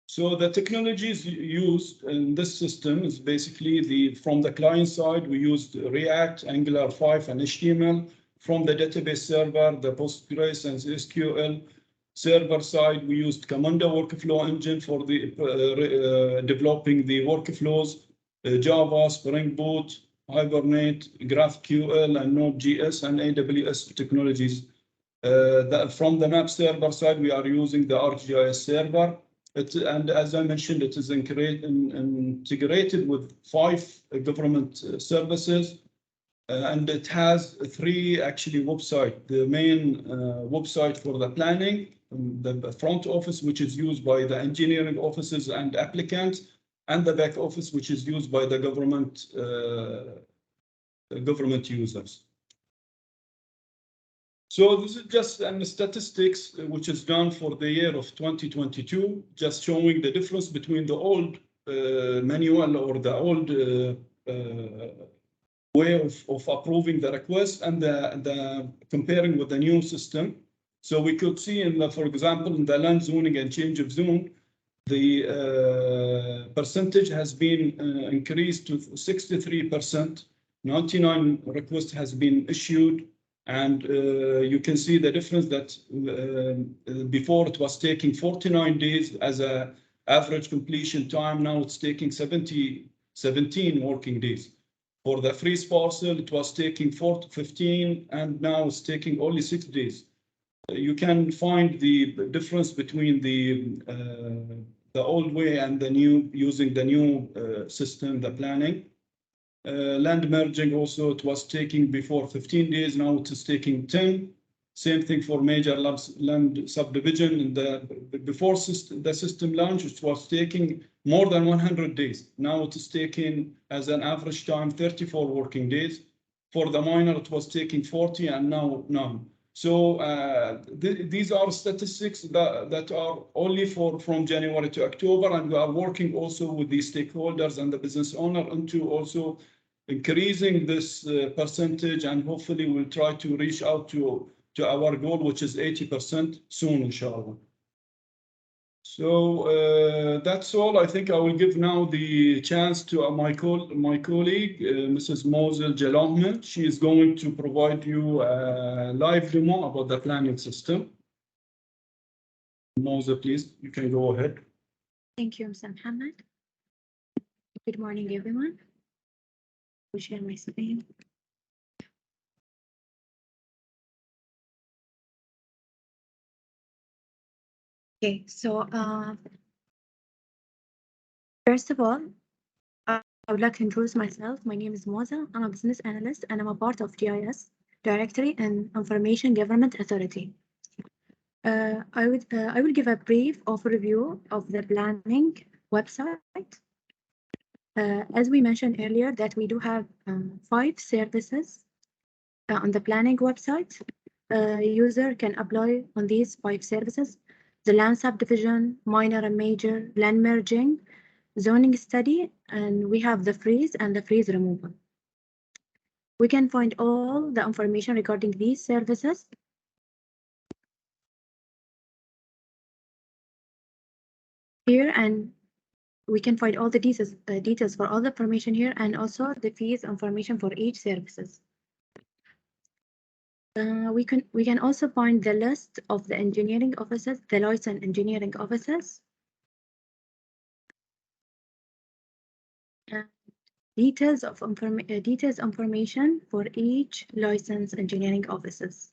So the technologies used in this system is basically from the client side, we used React, Angular 5, and HTML. From the database server, the Postgres and SQL server side, we used Commando workflow engine for the developing the workflows, Java, Spring Boot, Hibernate, GraphQL, and Node.js, and AWS technologies. From the map server side, we are using the ArcGIS server. And as I mentioned, it is integrated with 5 government services. and it has three actually websites. The main website for the planning, the front office, which is used by the engineering offices and applicants, and the back office, which is used by the government users. So this is just statistics which is done for the year of 2022, just showing the difference between the old manual or the old way of approving the request and the comparing with the new system. So we could see in the, for example, in the land zoning and change of zone, the percentage has been increased to 63%. 99 requests has been issued, and you can see the difference that before it was taking 49 days as a average completion time. Now it's taking 17 working days. For the freeze parcel, it was taking 4 to 15, and now it's taking only 6 days. You can find the difference between the old way and the new, using the new system, the planning. Land merging also, it was taking before 15 days, now it is taking 10. Same thing for major land subdivision. In before the system launch, it was taking more than 100 days. Now it is taking, as an average time, 34 working days. For the minor, it was taking 40, and now none. So these are statistics that are only from January to October, and we are working also with the stakeholders and the business owner into also increasing this percentage, and hopefully we'll try to reach out to our goal, which is 80% soon, inshallah. So that's all. I think I will give now the chance to my colleague, Mrs. Mosel Jalahme. She is going to provide you a live demo about the planning system. Mosel, please, you can go ahead. Thank you, Mr. Mohammed. Good morning, everyone. I'll share my screen. Okay, so first of all, I would like to introduce myself. My name is Moza. I'm a business analyst, and I'm a part of GIS, Directory and Information Government Authority. I will give a brief overview of the planning website. As we mentioned earlier, that we do have 5 services on the planning website. User can apply on these 5 services: the land subdivision, minor and major, land merging, zoning study, and we have the freeze and the freeze removal. We can find all the information regarding these services here, and we can find all the details for all the information here, and also the fees information for each services. We can also find the list of the engineering offices, the licensed engineering offices. Details information for each licensed engineering offices.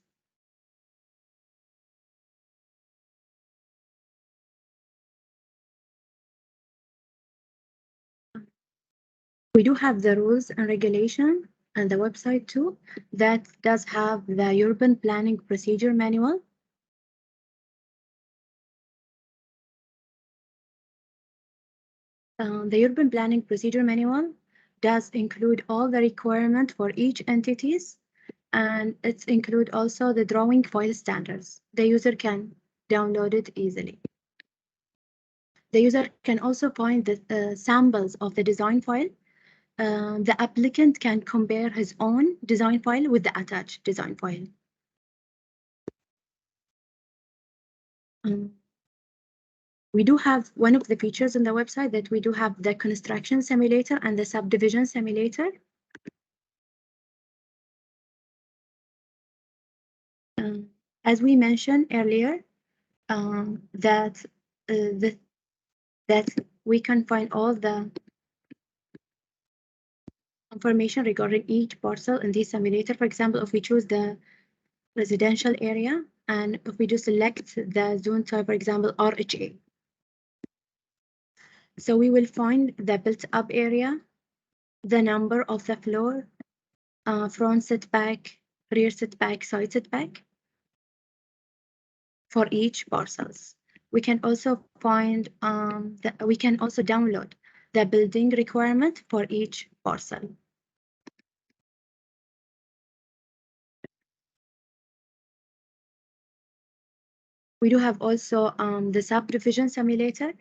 We do have the rules and regulation and the website too, that does have the urban planning procedure manual. The urban planning procedure manual does include all the requirements for each entities, and it's include also the drawing file standards. The user can download it easily. The user can also find the samples of the design file. The applicant can compare his own design file with the attached design file. We do have one of the features on the website that we do have the construction simulator and the subdivision simulator. As we mentioned earlier, that we can find all the information regarding each parcel in this simulator. For example, if we choose the residential area, and if we do select the zone type, for example, RHA. So we will find the built up area, the number of the floor, front setback, rear setback, side setback for each parcels. We can also find we can also download the building requirement for each parcel. We do have also the subdivision simulator.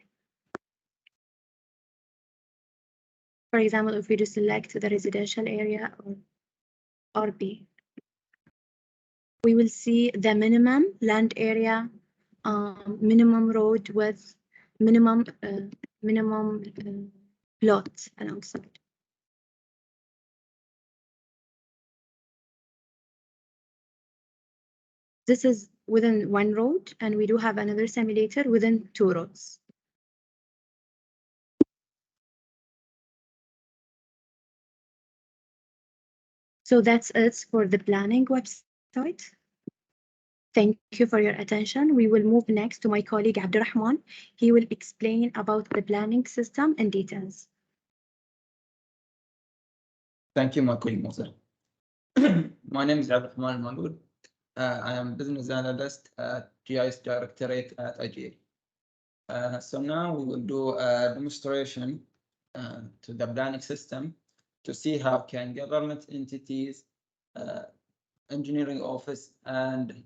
For example, if we do select the residential area or RB, we will see the minimum land area, minimum road width, minimum plots alongside. This is within one road, and we do have another simulator within 2 roads. So that's it for the planning website. Thank you for your attention. We will move next to my colleague Abdurrahman. He will explain about the planning system in details. Thank you, my colleague Musa. My name is Abdurrahman Mahmoud. I am business analyst at GIS Directorate at IGA. So now we will do a demonstration to the planning system to see how can government entities, engineering office, and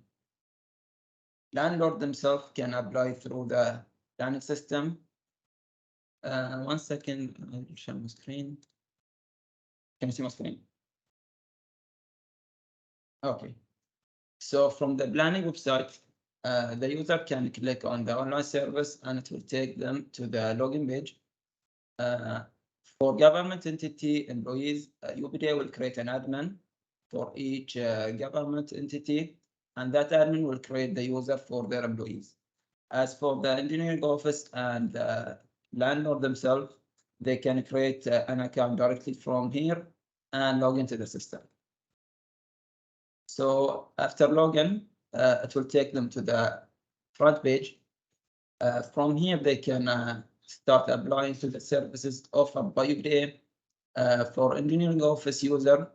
landlord themselves can apply through the planning system. 1 second, I'll share my screen. Can you see my screen? Okay. So from the planning website, the user can click on the online service and it will take them to the login page. For government entity employees, UPDA will create an admin for each government entity, and that admin will create the user for their employees. As for the engineering office and landlord themselves, they can create an account directly from here and log into the system. So after login, it will take them to the front page. From here, they can start applying to the services offered by UPDA. For engineering office user,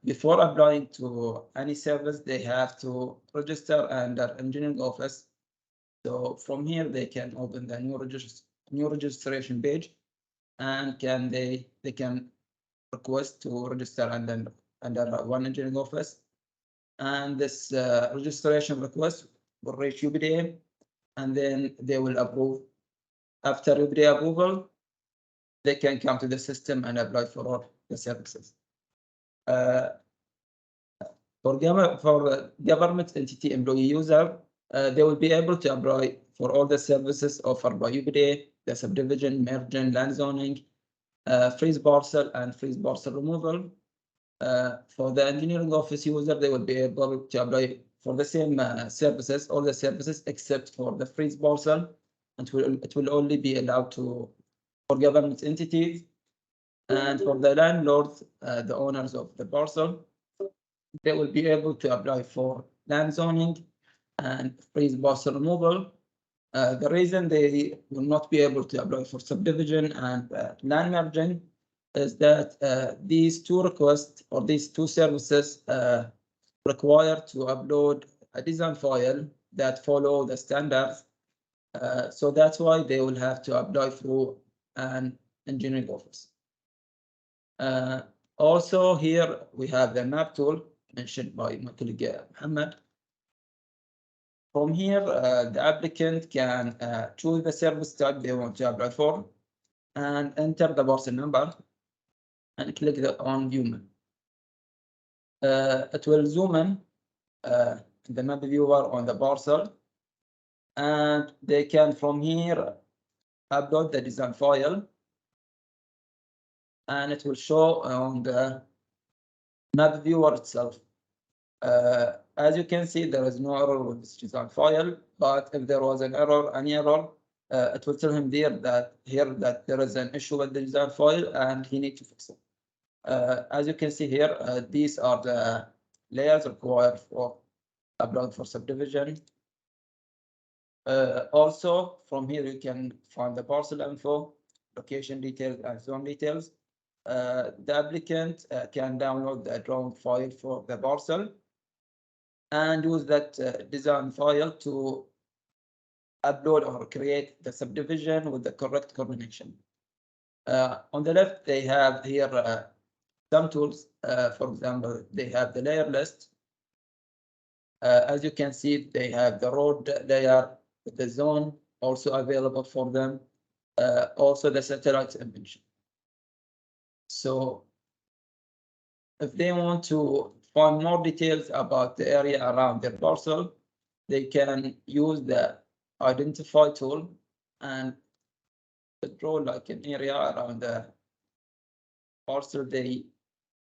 before applying to any service, they have to register under engineering office. So from here, they can open the new registration page, and they can request to register under one engineering office. And this registration request will reach UPDA, and then they will approve. After UPDA approval, they can come to the system and apply for all the services. For government entity employee user, they will be able to apply for all the services offered by UPDA, the subdivision, merging, land zoning, freeze parcel, and freeze parcel removal. For the engineering office user, they will be able to apply for the same services, all the services except for the freeze parcel. It will only be allowed for government entities. And for the landlords, the owners of the parcel, they will be able to apply for land zoning and freeze parcel removal. The reason they will not be able to apply for subdivision and land merging is that these two requests or these two services require to upload a design file that follow the standards. So that's why they will have to apply through an engineering office. Also here we have the map tool mentioned by my colleague Muhammad. From here, the applicant can choose the service type they want to apply for and enter the parcel number and click on View Map. It will zoom in the map viewer on the parcel, and they can from here upload the design file, and it will show on the map viewer itself. As you can see, there is no error with this design file, but if there was any error, it will tell him there that there is an issue with the design file and he needs to fix it. As you can see here, these are the layers required for applying for subdivision. Also, from here you can find the parcel info, location details, and zone details. the applicant can download the drawing file for the parcel and use that design file to upload or create the subdivision with the correct combination. On the left, they have here some tools. For example, they have the layer list. As you can see, they have the road layer, the zone also available for them. Also the satellite image. So if they want to find more details about the area around their parcel, they can use the identify tool and draw like an area around the parcel they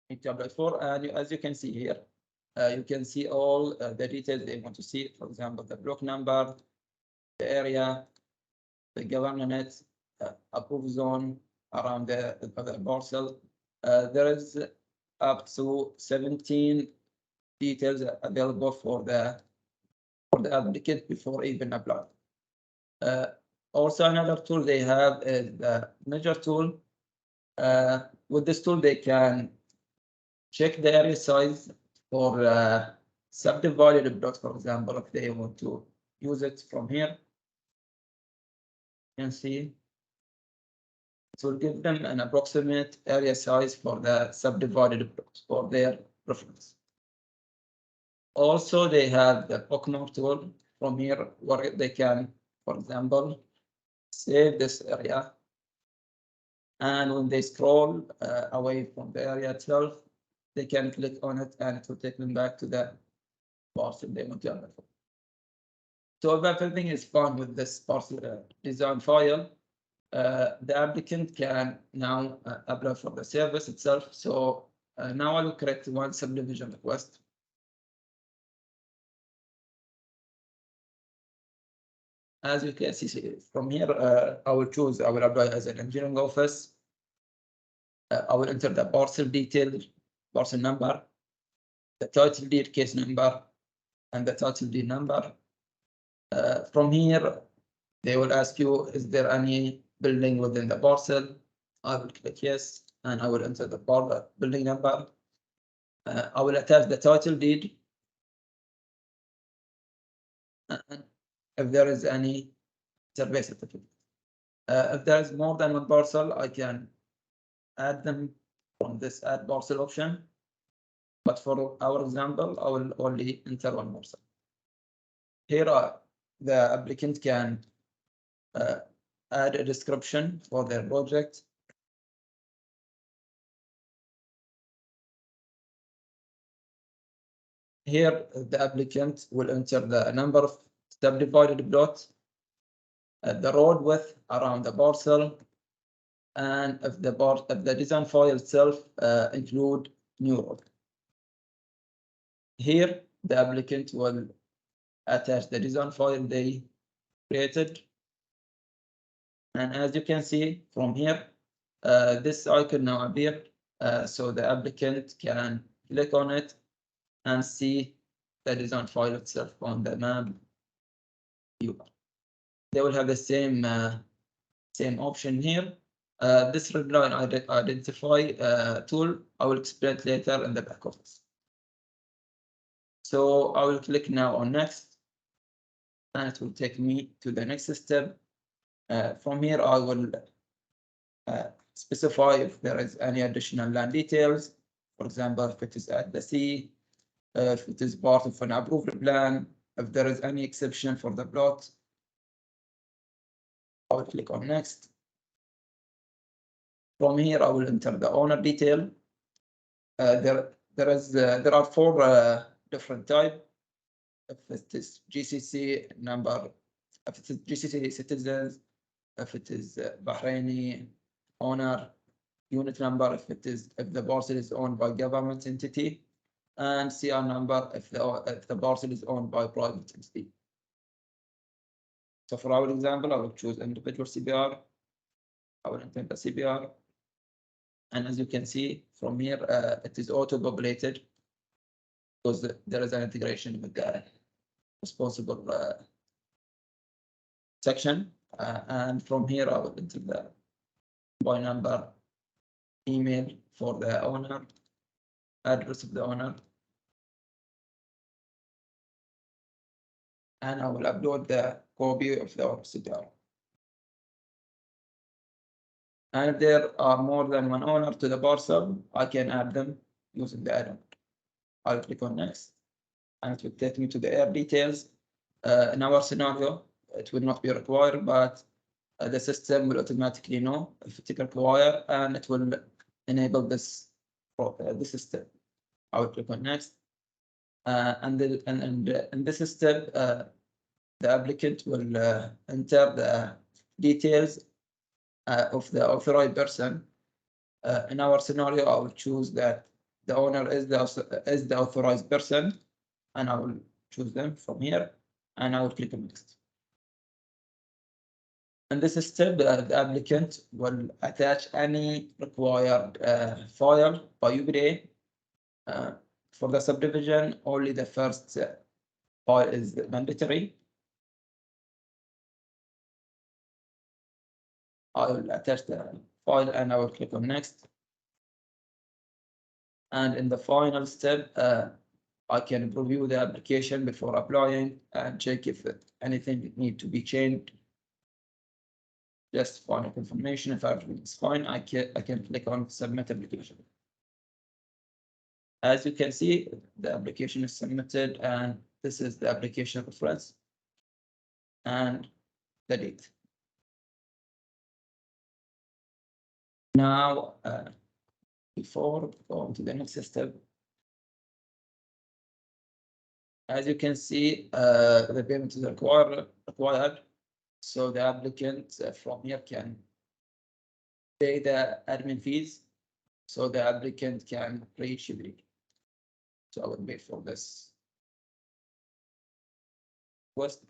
need to apply for. And as you can see here, you can see all the details they want to see. For example, the block number, the area, the government, approved zone around the parcel. There is up to 17 details available for the applicant before even applying. Also, another tool they have is the measure tool. With this tool, they can check the area size for subdivided blocks, for example, if they want to use it from here. You can see it will give them an approximate area size for the subdivided blocks for their preference. Also, they have the bookmark tool from here where they can, for example, save this area. And when they scroll away from the area itself, they can click on it and it will take them back to the parcel they want to apply for. So if everything is fine with this parcel design file, the applicant can now apply for the service itself. So now I will create one subdivision request. As you can see from here, I will choose, I will apply as an engineering office. I will enter the parcel detail, parcel number, the title deed case number, and the title deed number. From here, they will ask you, is there any building within the parcel? I will click yes, and I will enter the building number. I will attach the title deed. And if there is any survey certificate. If there is more than one parcel, I can add them from this add parcel option. But for our example, I will only enter one parcel. Here, the applicant can add a description for their project. Here, the applicant will enter the number of subdivided plots, the road width around the parcel, and if the design file itself include new road. Here, the applicant will attach the design file they created. And as you can see from here, this icon now appeared. So the applicant can click on it and see the design file itself on the map viewer. They will have the same option here. This red line identify tool, I will explain it later in the back office. So I will click now on next, and it will take me to the next step. From here, I will specify if there is any additional land details. For example, if it is at the sea, if it is part of an approved plan, if there is any exception for the plot. I will click on next. From here, I will enter the owner detail. There are 4 different types. If it is GCC number, if it is GCC citizens, if it is Bahraini owner, unit number, if the parcel is owned by government entity, and CR number if the parcel is owned by private entity. So for our example, I will choose individual CBR. I will enter the CBR. And as you can see from here, it is auto-populated because there is an integration with the responsible section. And from here, I will enter the by number email for the owner, address of the owner, and I will upload the copy of the CDR. And if there are more than one owner to the parcel, I can add them using the add-on. I'll click on next, and it will take me to the air details. In our scenario, it will not be required, but the system will automatically know if it is required, and it will enable this system. I will click on next, and in this step, the applicant will enter the details of the authorized person. In our scenario, I will choose that the owner is the authorized person, and I will choose them from here, and I will click on next. In this step, the applicant will attach any required file by UPDA. For the subdivision, only the first file is mandatory. I will attach the file and I will click on next. And in the final step, I can review the application before applying and check if anything needs to be changed. Just final confirmation. If everything is fine, I can click on submit application. As you can see, the application is submitted, and this is the application reference and the date. Now, before going to the next step, as you can see, the payment is required. So the applicant from here can pay the admin fees, so the applicant can reach UPDA. So I will wait for this request.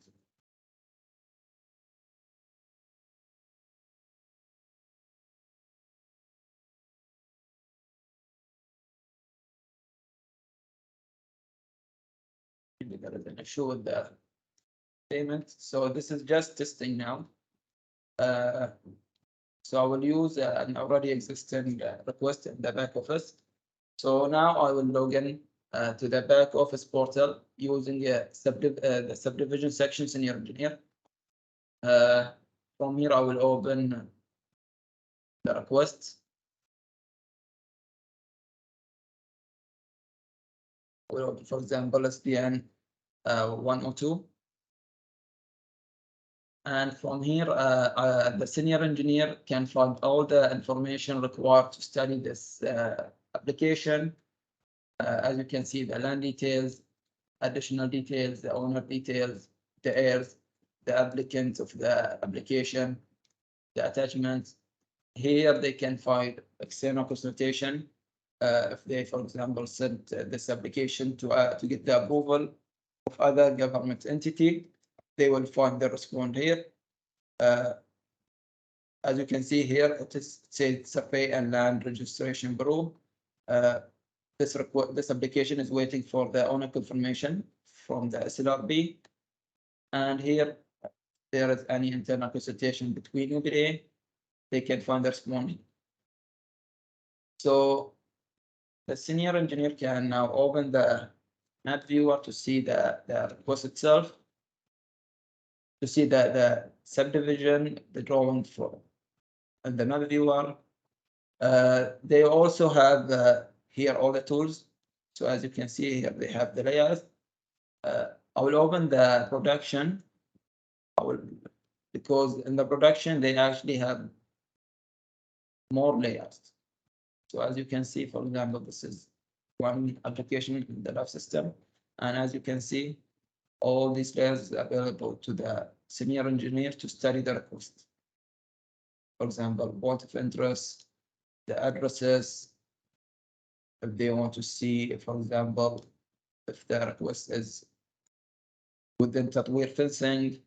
There is an issue with the payment, so this is just testing now. So I will use an already existing request in the back office. So now I will log in to the back office portal using the subdivision section senior engineer. From here, I will open the request. We'll open, for example, SPN 102. And from here, the senior engineer can find all the information required to study this application. As you can see, the land details, additional details, the owner details, the heirs, the applicants of the application, the attachments. Here they can find external consultation. If they, for example, sent this application to get the approval of other government entity, they will find the response here. As you can see here, it is said Survey and Land Registration Bureau. This application is waiting for the owner confirmation from the SLRB. And here, there is any internal consultation between UPDA, they can find the response. So the senior engineer can now open the map viewer to see the request itself, to see the subdivision, the drawing for and the map viewer. They also have here all the tools. So as you can see here, they have the layers. I will open the production. Because in the production, they actually have more layers. So as you can see, for example, this is one application in the lab system. And as you can see, all these layers are available to the senior engineer to study the request. For example, point of interest, the addresses, if they want to see, for example, if the request is within Tatweer fencing,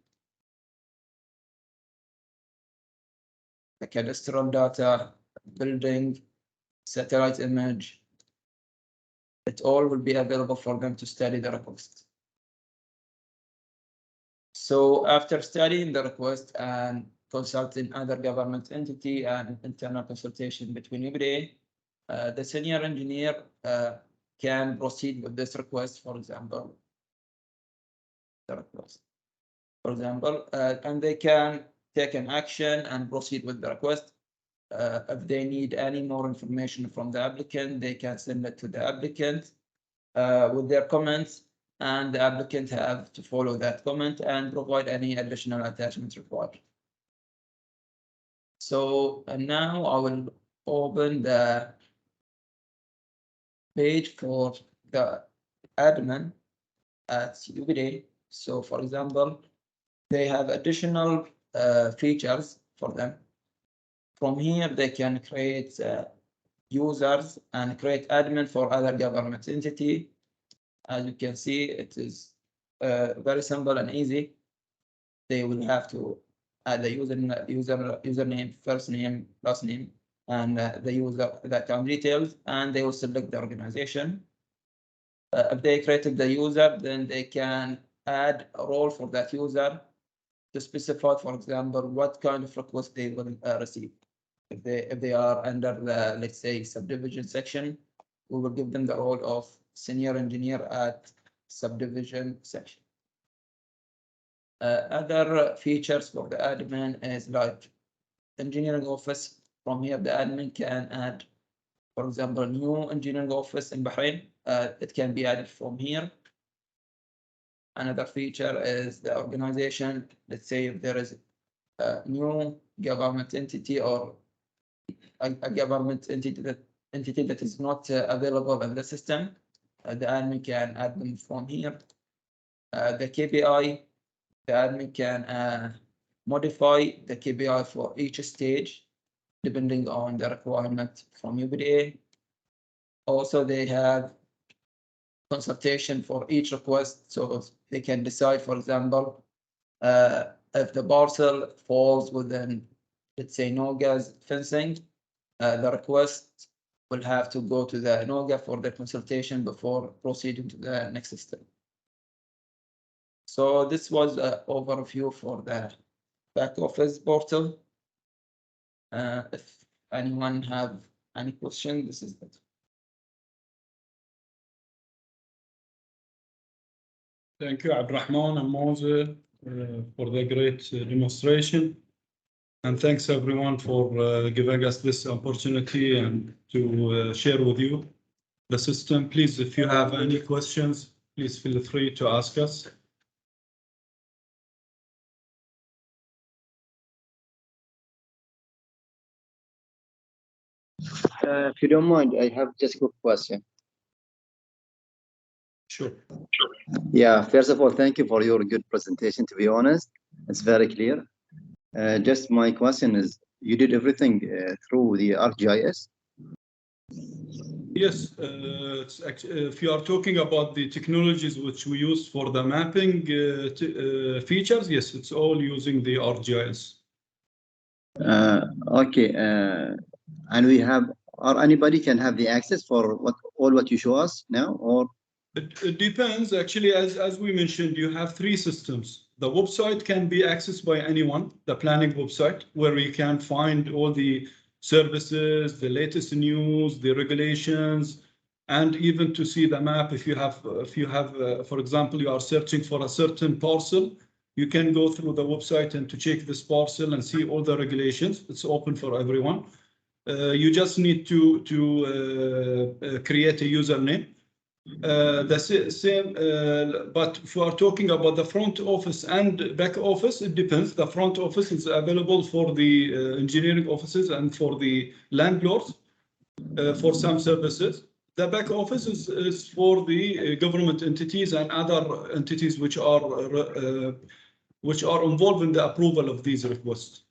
the cadastral data, building, satellite image, it all will be available for them to study the request. So after studying the request and consulting other government entity and internal consultation between UBDA. The senior engineer can proceed with this request, for example, and they can take an action and proceed with the request. If they need any more information from the applicant, they can send it to the applicant with their comments, and the applicant have to follow that comment and provide any additional attachments required. So now I will open the page for the admin at UBDA. So for example, they have additional features for them. From here, they can create users and create admin for other government entity. As you can see, it is very simple and easy. They will have to add the username, first name, last name, and the account details, and they will select the organization. If they created the user, then they can add a role for that user to specify, for example, what kind of request they will receive. If they are under the, let's say, subdivision section, we will give them the role of senior engineer at subdivision section. Other features for the admin is like engineering office. From here, the admin can add, for example, new engineering office in Bahrain. It can be added from here. Another feature is the organization. Let's say if there is a new government entity or a government entity that is not available in the system, the admin can add them from here. The KPI, the admin can modify the KPI for each stage depending on the requirement from UBDA. Also, they have consultation for each request, so they can decide, for example, if the parcel falls within, let's say, NOGA's fencing, the request will have to go to the NOGA for the consultation before proceeding to the next step. So this was an overview for the back office portal. If anyone have any question, this is it. Thank you, Abdurrahman and Moses, for the great demonstration. And thanks everyone for giving us this opportunity and to share with you the system. Please, if you have any questions, please feel free to ask us. If you don't mind, I have just a quick question. Sure. Yeah, first of all, thank you for your good presentation. To be honest, it's very clear. Just my question is, you did everything through the ArcGIS? Yes, if you are talking about the technologies which we use for the mapping features, yes, it's all using the ArcGIS. Okay, and we have, or anybody can have the access for what you show us now, or? It depends. Actually, as we mentioned, you have three systems. The website can be accessed by anyone, the planning website, where you can find all the services, the latest news, the regulations, and even to see the map. If you have, for example, you are searching for a certain parcel, you can go through the website and to check this parcel and see all the regulations. It's open for everyone. You just need to create a username. The same, but if we are talking about the front office and back office, it depends. The front office is available for the engineering offices and for the landlords for some services. The back office is for the government entities and other entities which are involved in the approval of these requests.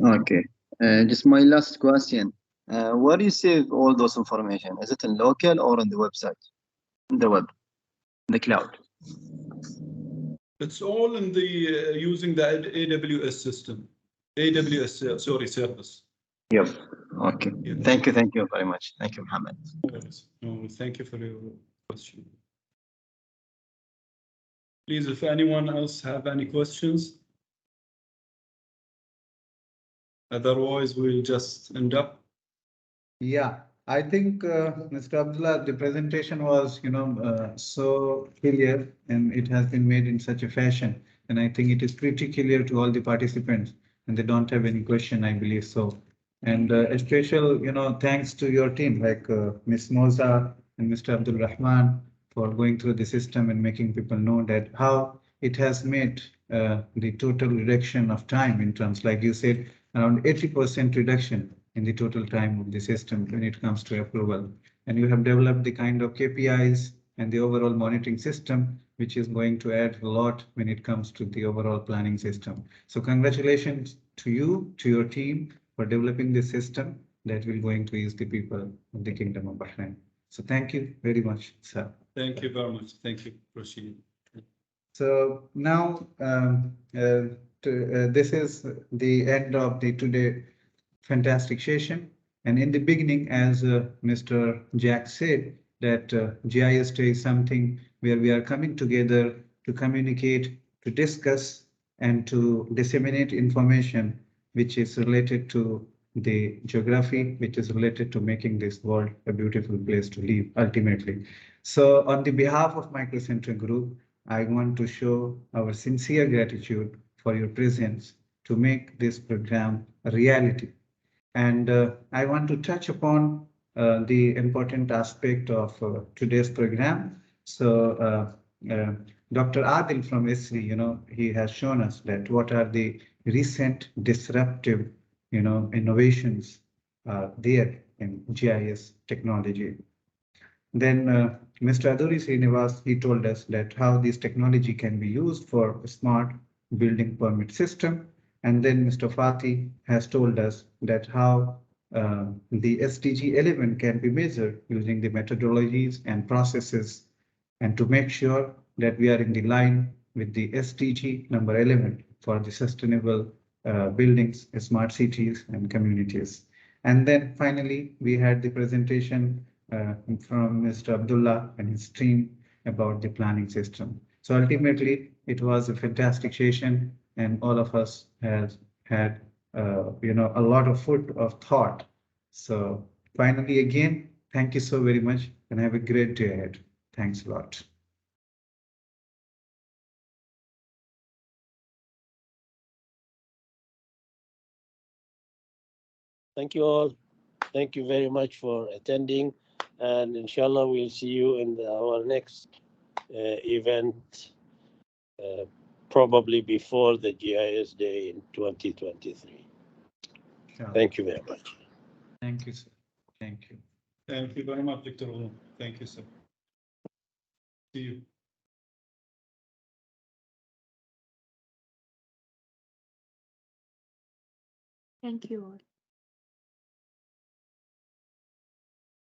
Okay, just my last question. Where do you save all those information? Is it in local or on the website, in the web, the cloud? It's all in the using the AWS system, AWS service. Yep. Okay. Yeah. Thank you very much. Thank you, Mohammed. No, thank you for your question. Please, if anyone else have any questions. Otherwise, we'll just end up. Yeah, I think, Mr. Abdullah, the presentation was, so clear and it has been made in such a fashion. And I think it is pretty clear to all the participants and they don't have any question, I believe so. And a special, thanks to your team like Ms. Moza and Mr. Abdul Rahman for going through the system and making people know that how it has made the total reduction of time in terms, like you said, around 80% reduction in the total time of the system when it comes to approval. And you have developed the kind of KPIs and the overall monitoring system, which is going to add a lot when it comes to the overall planning system. So congratulations to you, to your team for developing this system that will going to ease the people of the Kingdom of Bahrain. So thank you very much, sir. Thank you very much. Thank you, Rashid. So now this is the end of the today fantastic session. And in the beginning, as Mr. Jack said, that GIS Day is something where we are coming together to communicate, to discuss, and to disseminate information which is related to the geography, which is related to making this world a beautiful place to live ultimately. So on the behalf of Microcenter Group, I want to show our sincere gratitude for your presence to make this program a reality. And I want to touch upon the important aspect of today's program. So Dr. Adil from ISRI, he has shown us that what are the recent disruptive, innovations there in GIS technology. Then Mr. Aduri Srinivas, he told us that how this technology can be used for a smart building permit system. And then Mr. Fati has told us that how the SDG 11 can be measured using the methodologies and processes and to make sure that we are in the line with the SDG number 11 for the sustainable buildings, smart cities and communities. And then finally, we had the presentation from Mr. Abdullah and his team about the planning system. So ultimately, it was a fantastic session and all of us has had, a lot of food of thought. So finally, again, thank you so very much and have a great day ahead. Thanks a lot. Thank you all. Thank you very much for attending. And inshallah, we'll see you in our next event, probably before the GIS Day in 2023. Sure. Thank you very much. Thank you, sir. Thank you. Thank you very much, Dr. Ulu. Thank you, sir. See you. Thank you all.